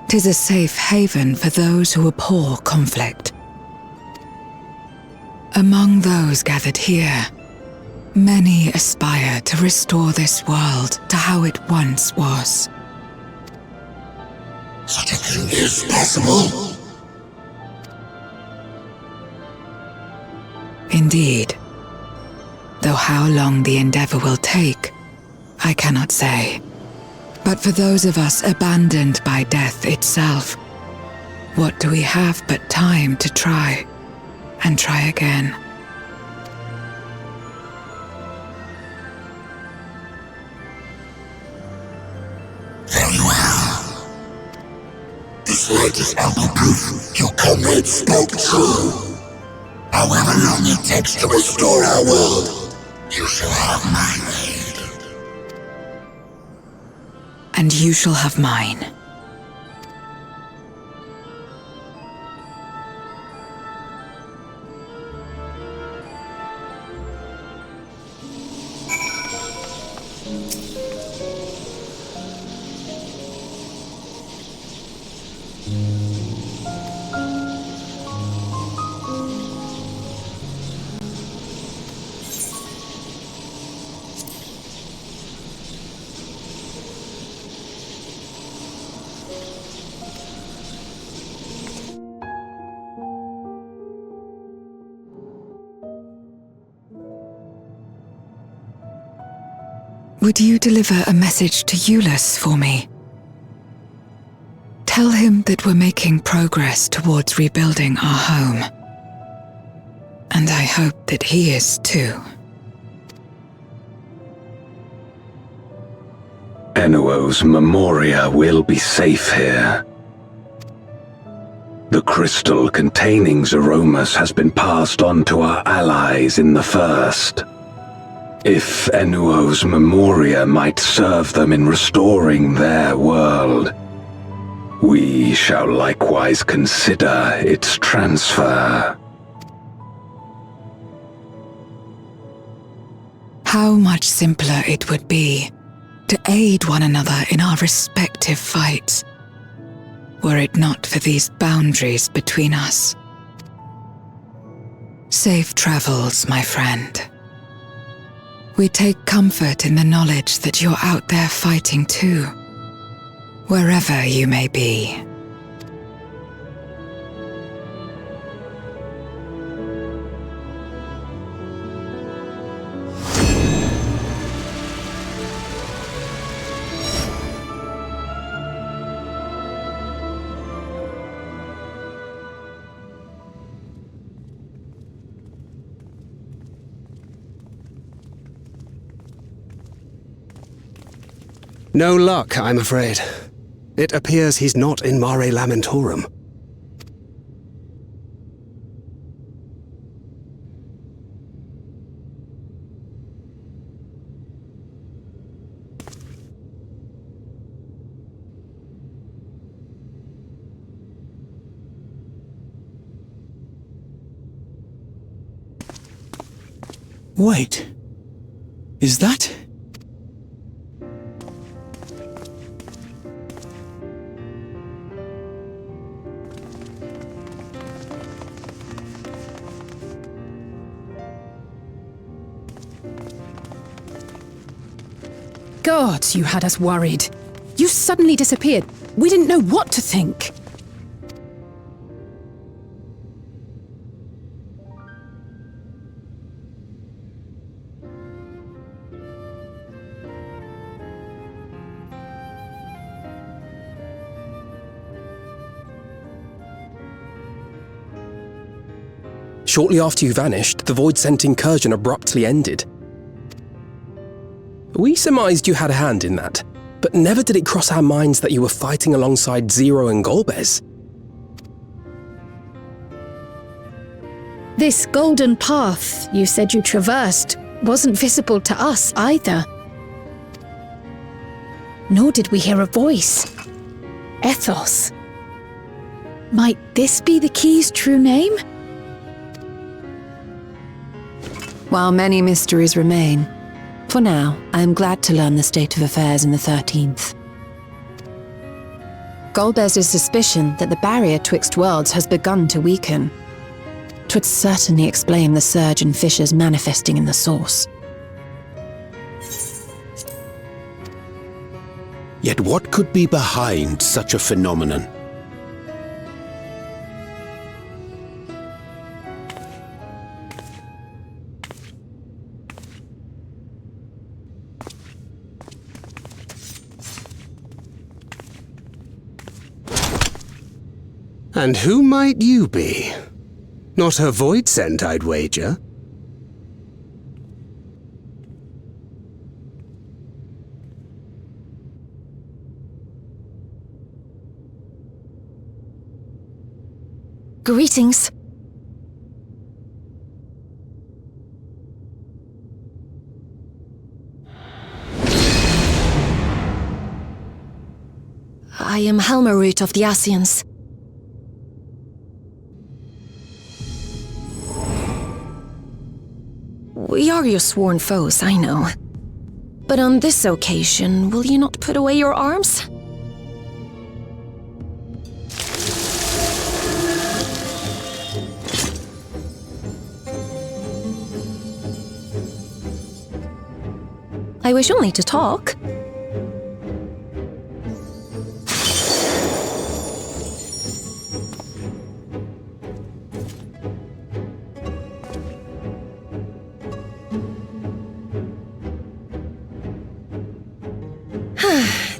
Speaker 15: 'Tis a safe haven for those who abhor conflict. Among those gathered here, many aspire to restore this world to how it once was.
Speaker 11: Such a thing is possible?
Speaker 15: Indeed. Though how long the endeavor will take, I cannot say. But for those of us abandoned by death itself, what do we have but time to try, and try again?
Speaker 11: Very well. This light is ample proof your comrade spoke true. However long it takes to restore our world, you shall have my aid.
Speaker 15: And you shall have mine. Would you deliver a message to Euless for me? Tell him that we're making progress towards rebuilding our home. And I hope that he is too.
Speaker 16: Enuo's Memoria will be safe here. The crystal containing Zeromus has been passed on to our allies in the First. If Enuo's Memoria might serve them in restoring their world, we shall likewise consider its transfer.
Speaker 15: How much simpler it would be to aid one another in our respective fights, were it not for these boundaries between us. Safe travels, my friend. We take comfort in the knowledge that you're out there fighting too, wherever you may be.
Speaker 12: No luck, I'm afraid. It appears he's not in Mare Lamentorum.
Speaker 3: Wait. Is that...
Speaker 10: God, you had us worried. You suddenly disappeared. We didn't know what to think.
Speaker 6: Shortly after you vanished, the Void-sent incursion abruptly ended. We surmised you had a hand in that, but never did it cross our minds that you were fighting alongside Zero and Golbez.
Speaker 4: This golden path you said you traversed wasn't visible to us either. Nor did we hear a voice. Ethos. Might this be the key's true name?
Speaker 2: While many mysteries remain, for now, I am glad to learn the state of affairs in the 13th. Golbez's suspicion that the barrier twixt worlds has begun to weaken. 'Twould certainly explain the surge in fissures manifesting in the source.
Speaker 9: Yet what could be behind such a phenomenon?
Speaker 12: And who might you be? Not her Void-sent, I'd wager.
Speaker 5: Greetings. I am Helmarut of the Asians. We are your sworn foes, I know. But on this occasion, will you not put away your arms? I wish only to talk.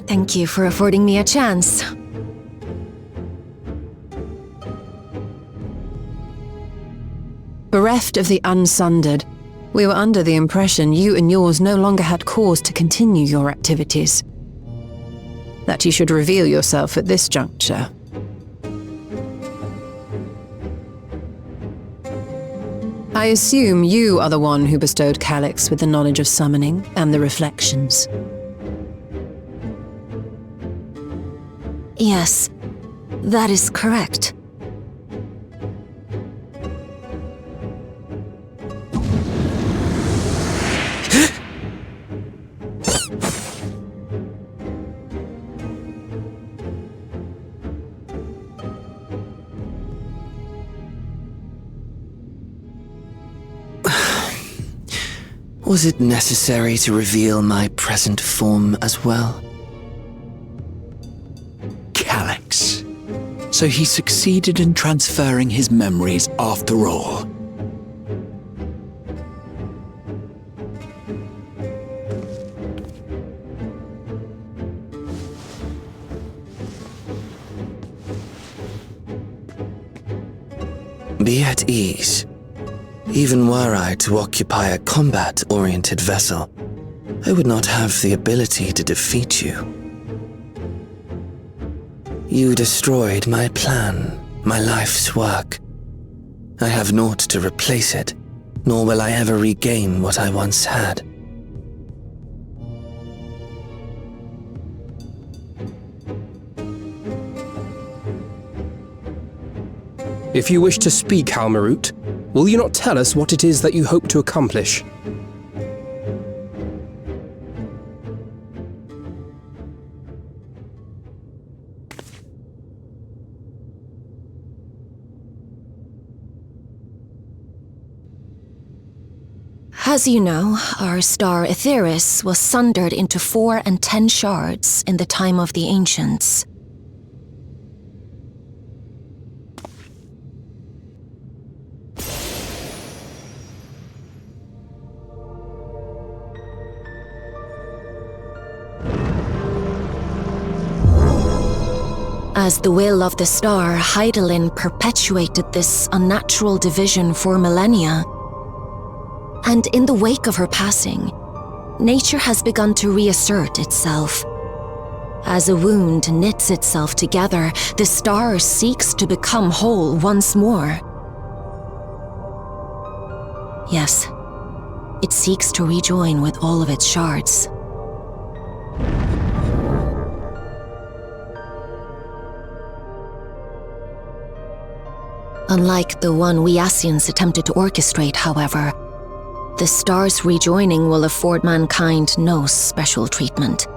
Speaker 5: Thank you for affording me a chance.
Speaker 2: Bereft of the Unsundered, we were under the impression you and yours no longer had cause to continue your activities. That you should reveal yourself at this juncture. I assume you are the one who bestowed Calyx with the knowledge of summoning and the reflections.
Speaker 5: Yes, that is correct.
Speaker 18: Was it necessary to reveal my present form as well?
Speaker 3: Calyx. So he succeeded in transferring his memories after all.
Speaker 18: Be at ease. Even were I to occupy a combat-oriented vessel, I would not have the ability to defeat you. You destroyed my plan, my life's work. I have naught to replace it, nor will I ever regain what I once had.
Speaker 6: If you wish to speak, Helmarut, will you not tell us what it is that you hope to accomplish?
Speaker 19: As you know, our star Etheris was sundered into 4 and 10 shards in the time of the Ancients. As the will of the star, Hydaelyn perpetuated this unnatural division for millennia. And in the wake of her passing, nature has begun to reassert itself. As a wound knits itself together, the star seeks to become whole once more. Yes, it seeks to rejoin with all of its shards. Unlike the one we Ascians attempted to orchestrate, however, the star's rejoining will afford mankind no special treatment.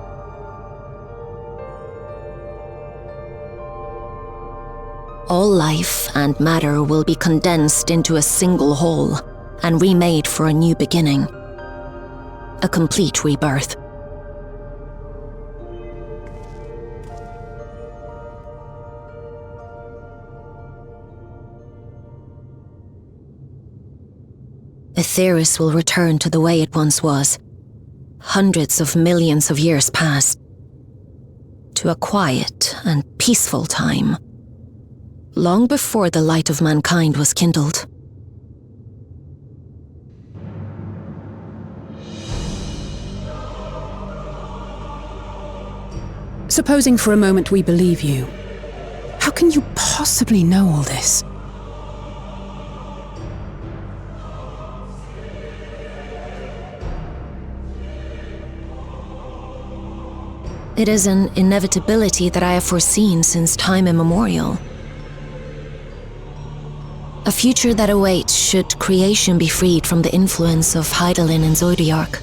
Speaker 19: All life and matter will be condensed into a single whole and remade for a new beginning. A complete rebirth. Etheris will return to the way it once was, hundreds of millions of years past, to a quiet and peaceful time, long before the light of mankind was kindled.
Speaker 10: Supposing for a moment we believe you, how can you possibly know all this?
Speaker 19: It is an inevitability that I have foreseen since time immemorial. A future that awaits should creation be freed from the influence of Hydaelyn and Zodiark.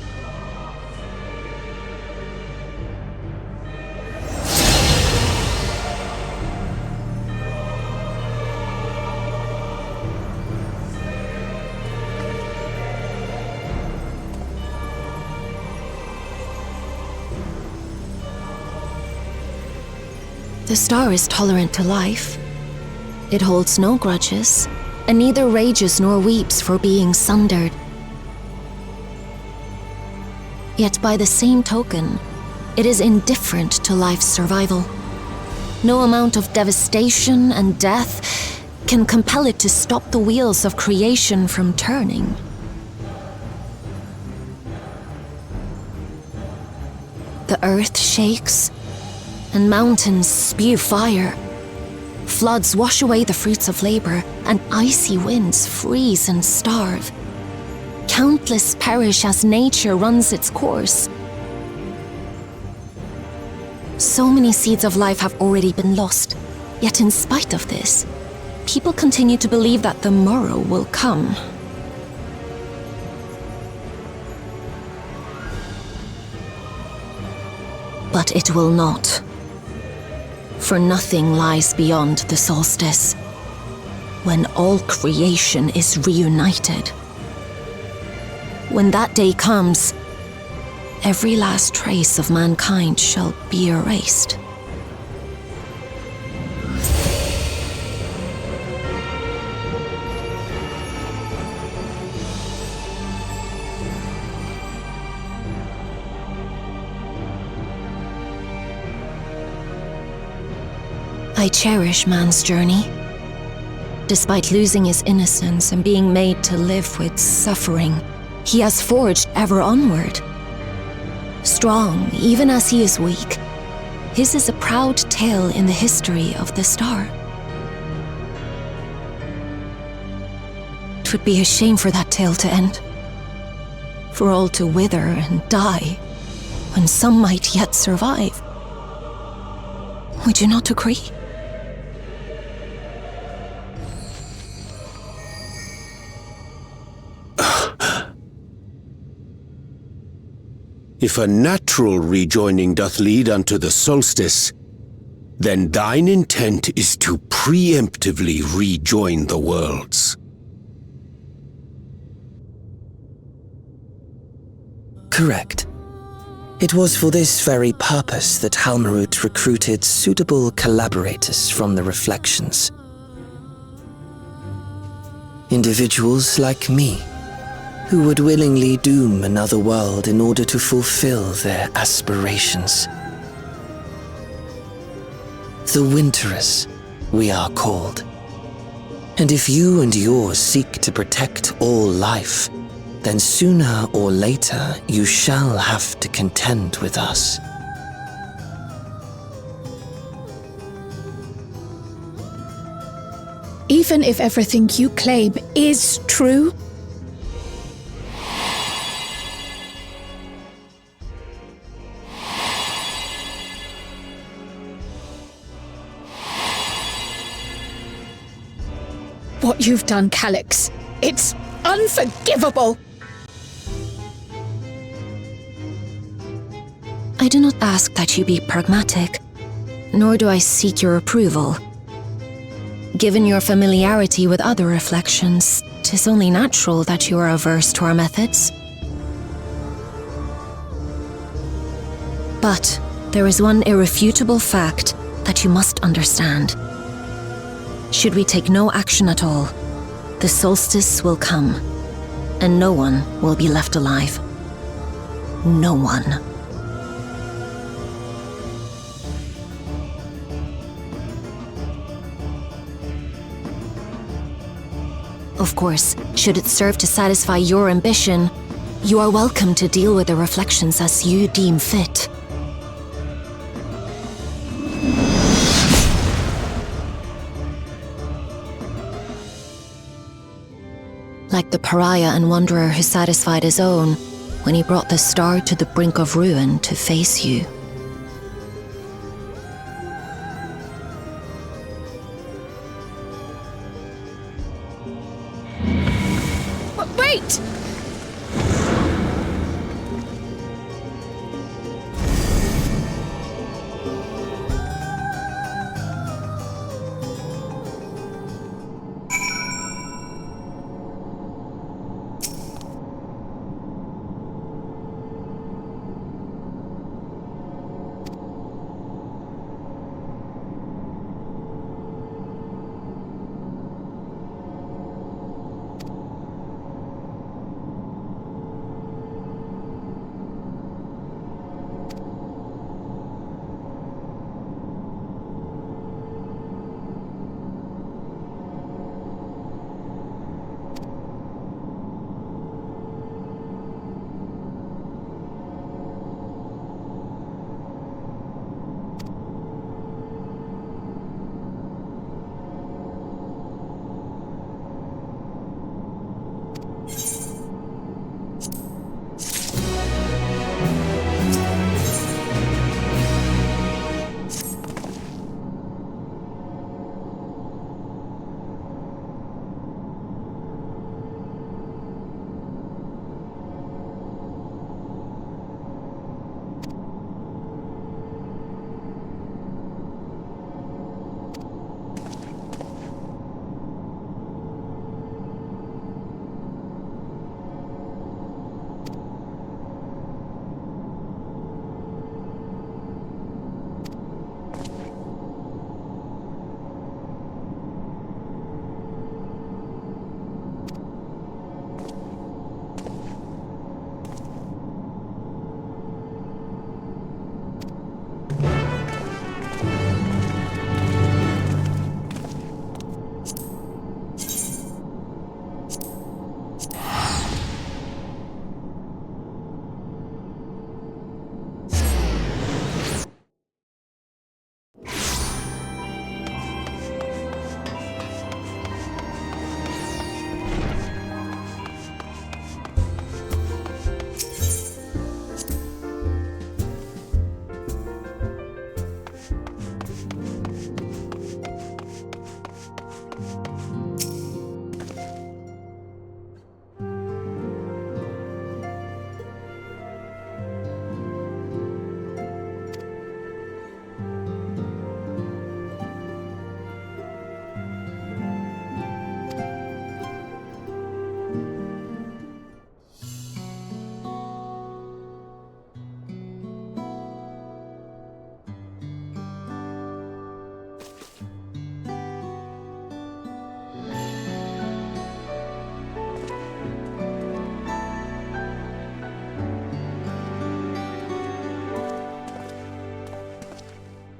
Speaker 19: The star is tolerant to life. It holds no grudges, and neither rages nor weeps for being sundered. Yet by the same token, it is indifferent to life's survival. No amount of devastation and death can compel it to stop the wheels of creation from turning. The earth shakes, and mountains spew fire. Floods wash away the fruits of labor, and icy winds freeze and starve. Countless perish as nature runs its course. So many seeds of life have already been lost, yet in spite of this, people continue to believe that the morrow will come. But it will not. For nothing lies beyond the solstice, when all creation is reunited. When that day comes, every last trace of mankind shall be erased. I cherish man's journey. Despite losing his innocence and being made to live with suffering, he has forged ever onward. Strong, even as he is weak, his is a proud tale in the history of the star. It would be a shame for that tale to end, for all to wither and die, when some might yet survive. Would you not agree?
Speaker 9: If a natural rejoining doth lead unto the solstice, then thine intent is to preemptively rejoin the worlds.
Speaker 18: Correct. It was for this very purpose that Halmarut recruited suitable collaborators from the Reflections. Individuals like me, who would willingly doom another world in order to fulfill their aspirations. The Winterers, we are called. And if you and yours seek to protect all life, then sooner or later you shall have to contend with us.
Speaker 4: Even if everything you claim is true? What you've done, Calix, it's unforgivable!
Speaker 19: I do not ask that you be pragmatic, nor do I seek your approval. Given your familiarity with other reflections, 'tis only natural that you are averse to our methods. But there is one irrefutable fact that you must understand. Should we take no action at all, the solstice will come, and no one will be left alive. No one. Of course, should it serve to satisfy your ambition, you are welcome to deal with the reflections as you deem fit. Like the pariah and wanderer who satisfied his own when he brought the star to the brink of ruin to face you.
Speaker 4: Wait!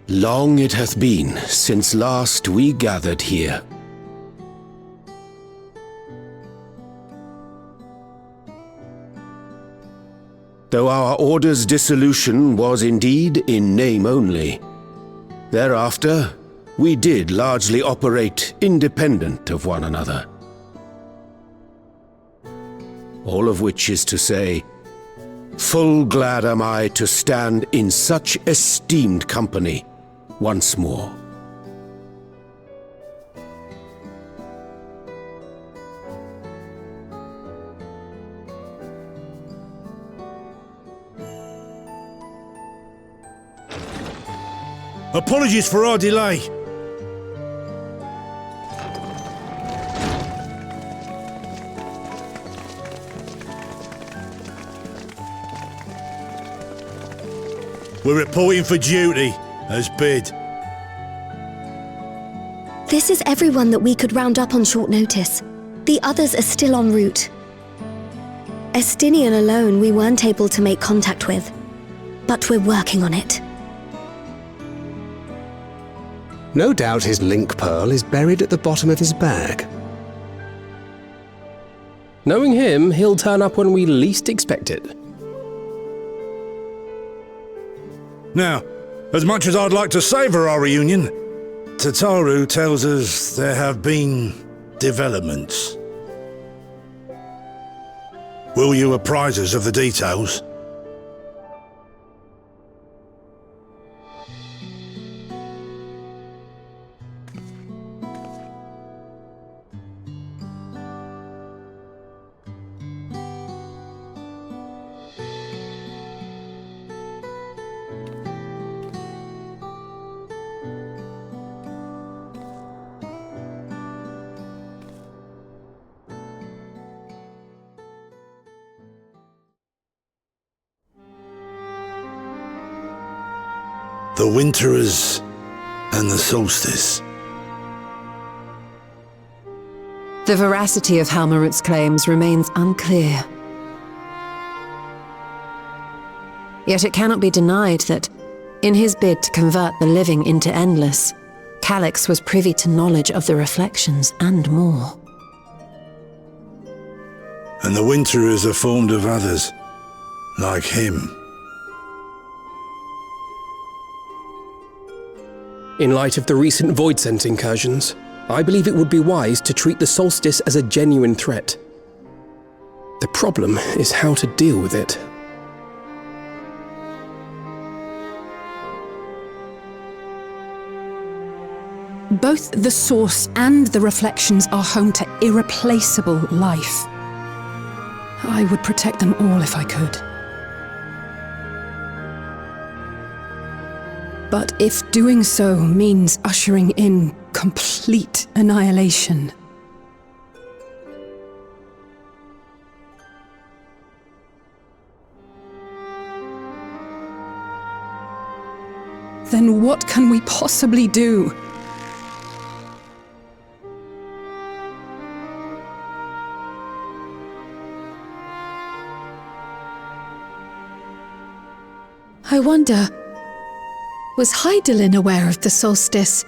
Speaker 9: Long it hath been since last we gathered here. Though our order's dissolution was indeed in name only, thereafter we did largely operate independent of one another. All of which is to say, full glad am I to stand in such esteemed company once more.
Speaker 20: Apologies for our delay. We're reporting for duty, as bid.
Speaker 5: This is everyone that we could round up on short notice. The others are still en route. Estinian alone we weren't able to make contact with, but we're working on it.
Speaker 12: No doubt his link pearl is buried at the bottom of his bag.
Speaker 6: Knowing him, he'll turn up when we least expect it.
Speaker 20: Now, as much as I'd like to savour our reunion, Tataru tells us there have been developments. Will you apprise us of the details? The Winterers and the Solstice.
Speaker 2: The veracity of Halmarut's claims remains unclear. Yet it cannot be denied that, in his bid to convert the living into endless, Calix was privy to knowledge of the reflections and more.
Speaker 20: And the Winterers are formed of others, like him.
Speaker 6: In light of the recent Void Sense incursions, I believe it would be wise to treat the Solstice as a genuine threat. The problem is how to deal with it.
Speaker 10: Both the Source and the Reflections are home to irreplaceable life. I would protect them all if I could. But if doing so means ushering in complete annihilation, then what can we possibly do?
Speaker 4: I wonder, was Hydaelyn aware of the solstice?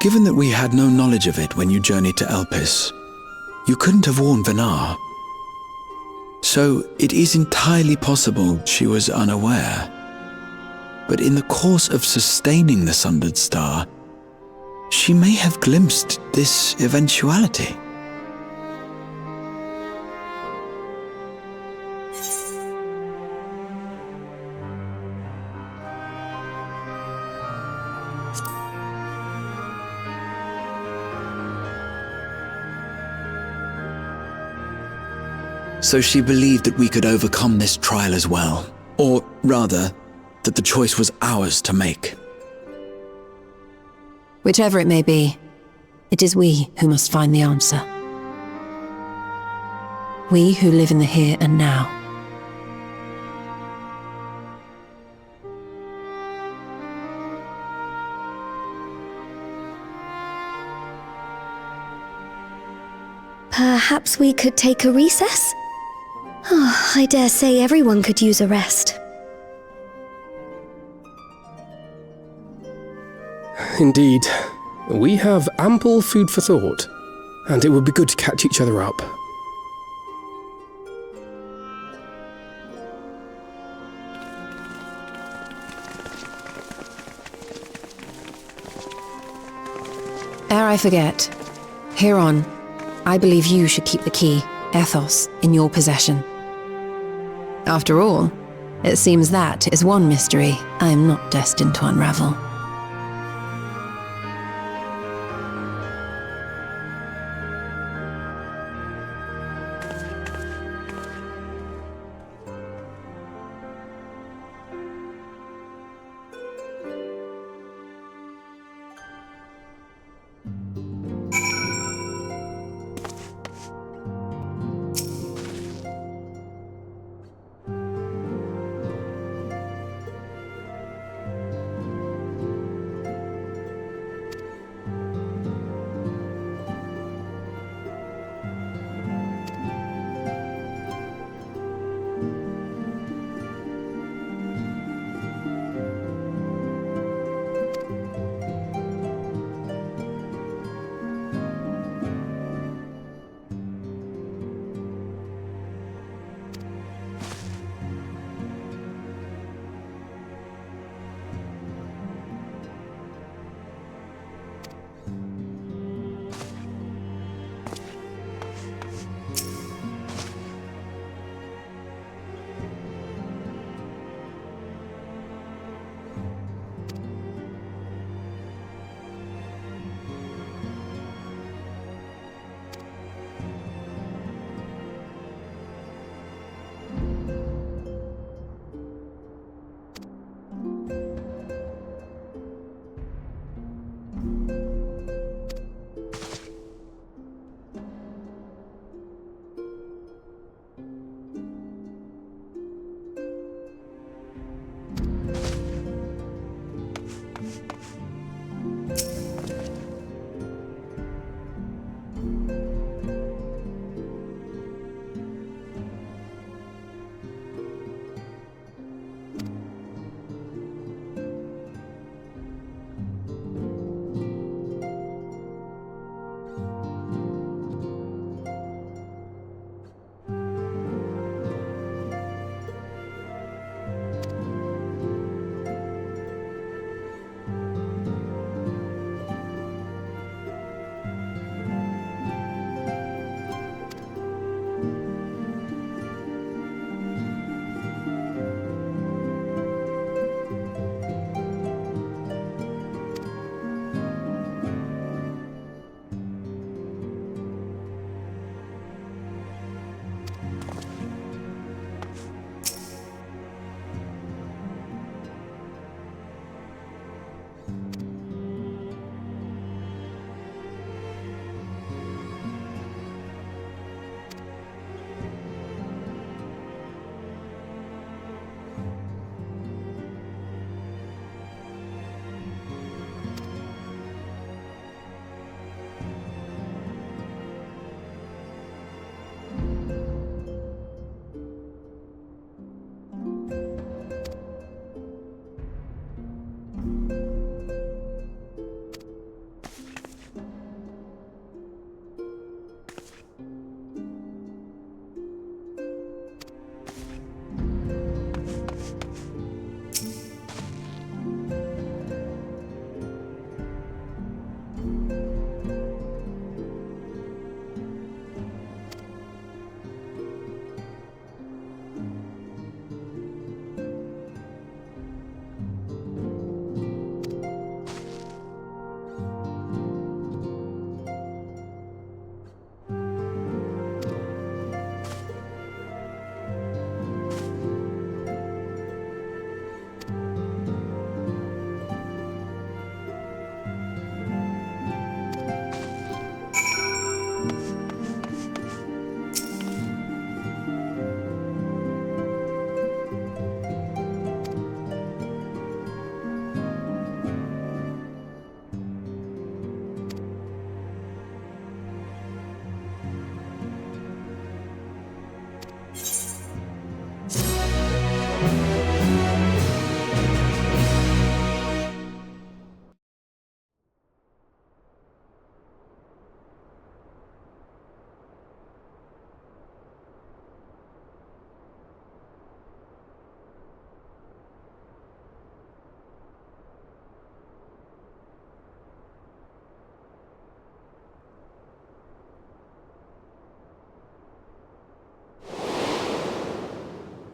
Speaker 3: Given that we had no knowledge of it when you journeyed to Elpis, you couldn't have warned Venar. So it is entirely possible she was unaware. But in the course of sustaining the Sundered Star, she may have glimpsed this eventuality. So she believed that we could overcome this trial as well. Or rather, that the choice was ours to make.
Speaker 2: Whichever it may be, it is we who must find the answer. We who live in the here and now.
Speaker 5: Perhaps we could take a recess? I dare say everyone could use a rest.
Speaker 6: Indeed. We have ample food for thought, and it would be good to catch each other up.
Speaker 2: Ere I forget, Huron, I believe you should keep the key, Ethos, in your possession. After all, it seems that is one mystery I am not destined to unravel.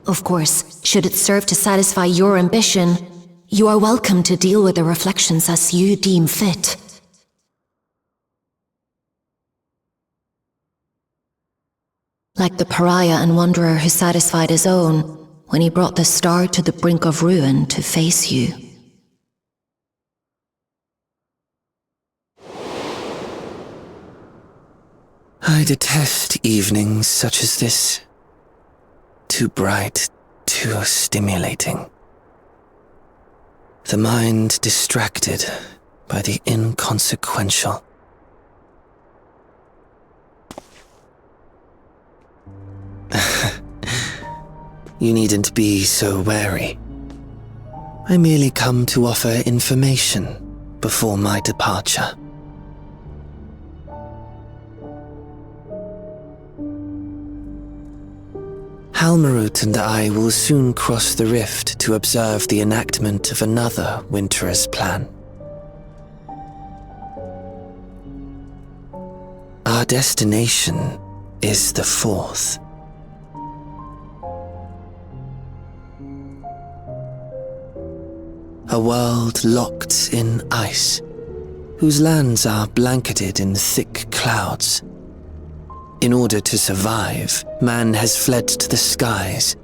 Speaker 19: Of course, should it serve to satisfy your ambition, you are welcome to deal with the reflections as you deem fit. Like the pariah and wanderer who satisfied his own when he brought the star to the brink of ruin to face you.
Speaker 18: I detest evenings such as this. Too bright, too stimulating. The mind distracted by the inconsequential. You needn't be so wary. I merely come to offer information before my departure. Halmarut and I will soon cross the rift to observe the enactment of another Winter's plan. Our destination is the fourth. A world locked in ice, whose lands are blanketed in thick clouds. In order to survive, man has fled to the skies,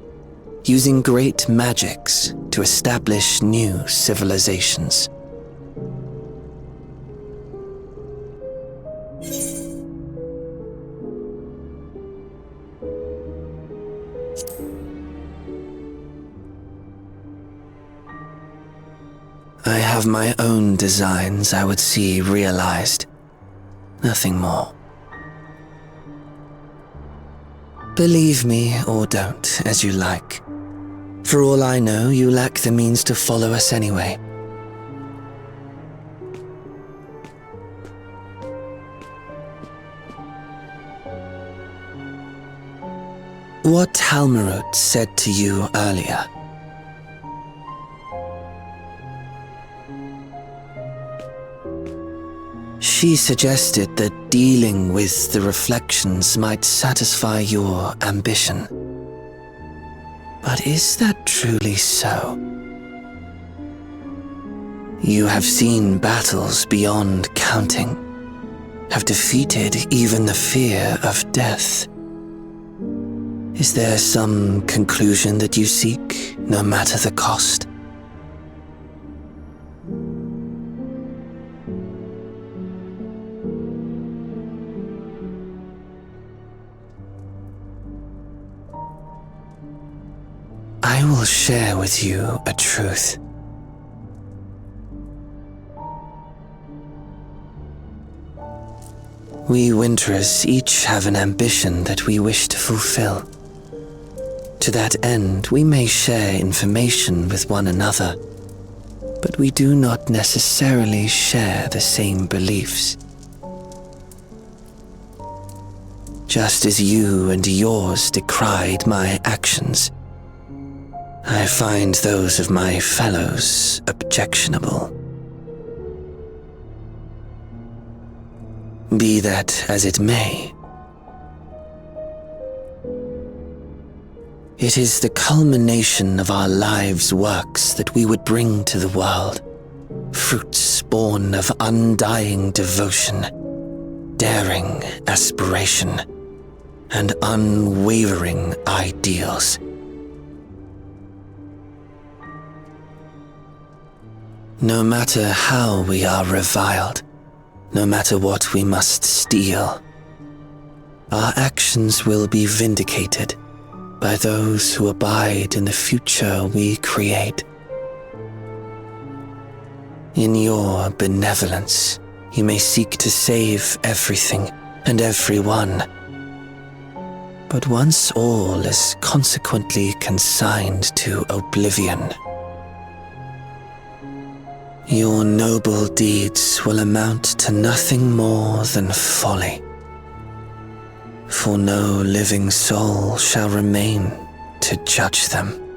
Speaker 18: using great magics to establish new civilizations. I have my own designs I would see realized. Nothing more. Believe me or don't, as you like. For all I know, you lack the means to follow us anyway. What Halmarut said to you earlier. She suggested that dealing with the reflections might satisfy your ambition. But is that truly so? You have seen battles beyond counting, have defeated even the fear of death. Is there some conclusion that you seek, no matter the cost? I will share with you a truth. We Winterers each have an ambition that we wish to fulfill. To that end, we may share information with one another, but we do not necessarily share the same beliefs. Just as you and yours decried my actions, I find those of my fellows objectionable. Be that as it may, it is the culmination of our lives' works that we would bring to the world, fruits born of undying devotion, daring aspiration, and unwavering ideals. No matter how we are reviled, no matter what we must steal, our actions will be vindicated by those who abide in the future we create. In your benevolence, you may seek to save everything and everyone. But once all is consequently consigned to oblivion, your noble deeds will amount to nothing more than folly. For no living soul shall remain to judge them.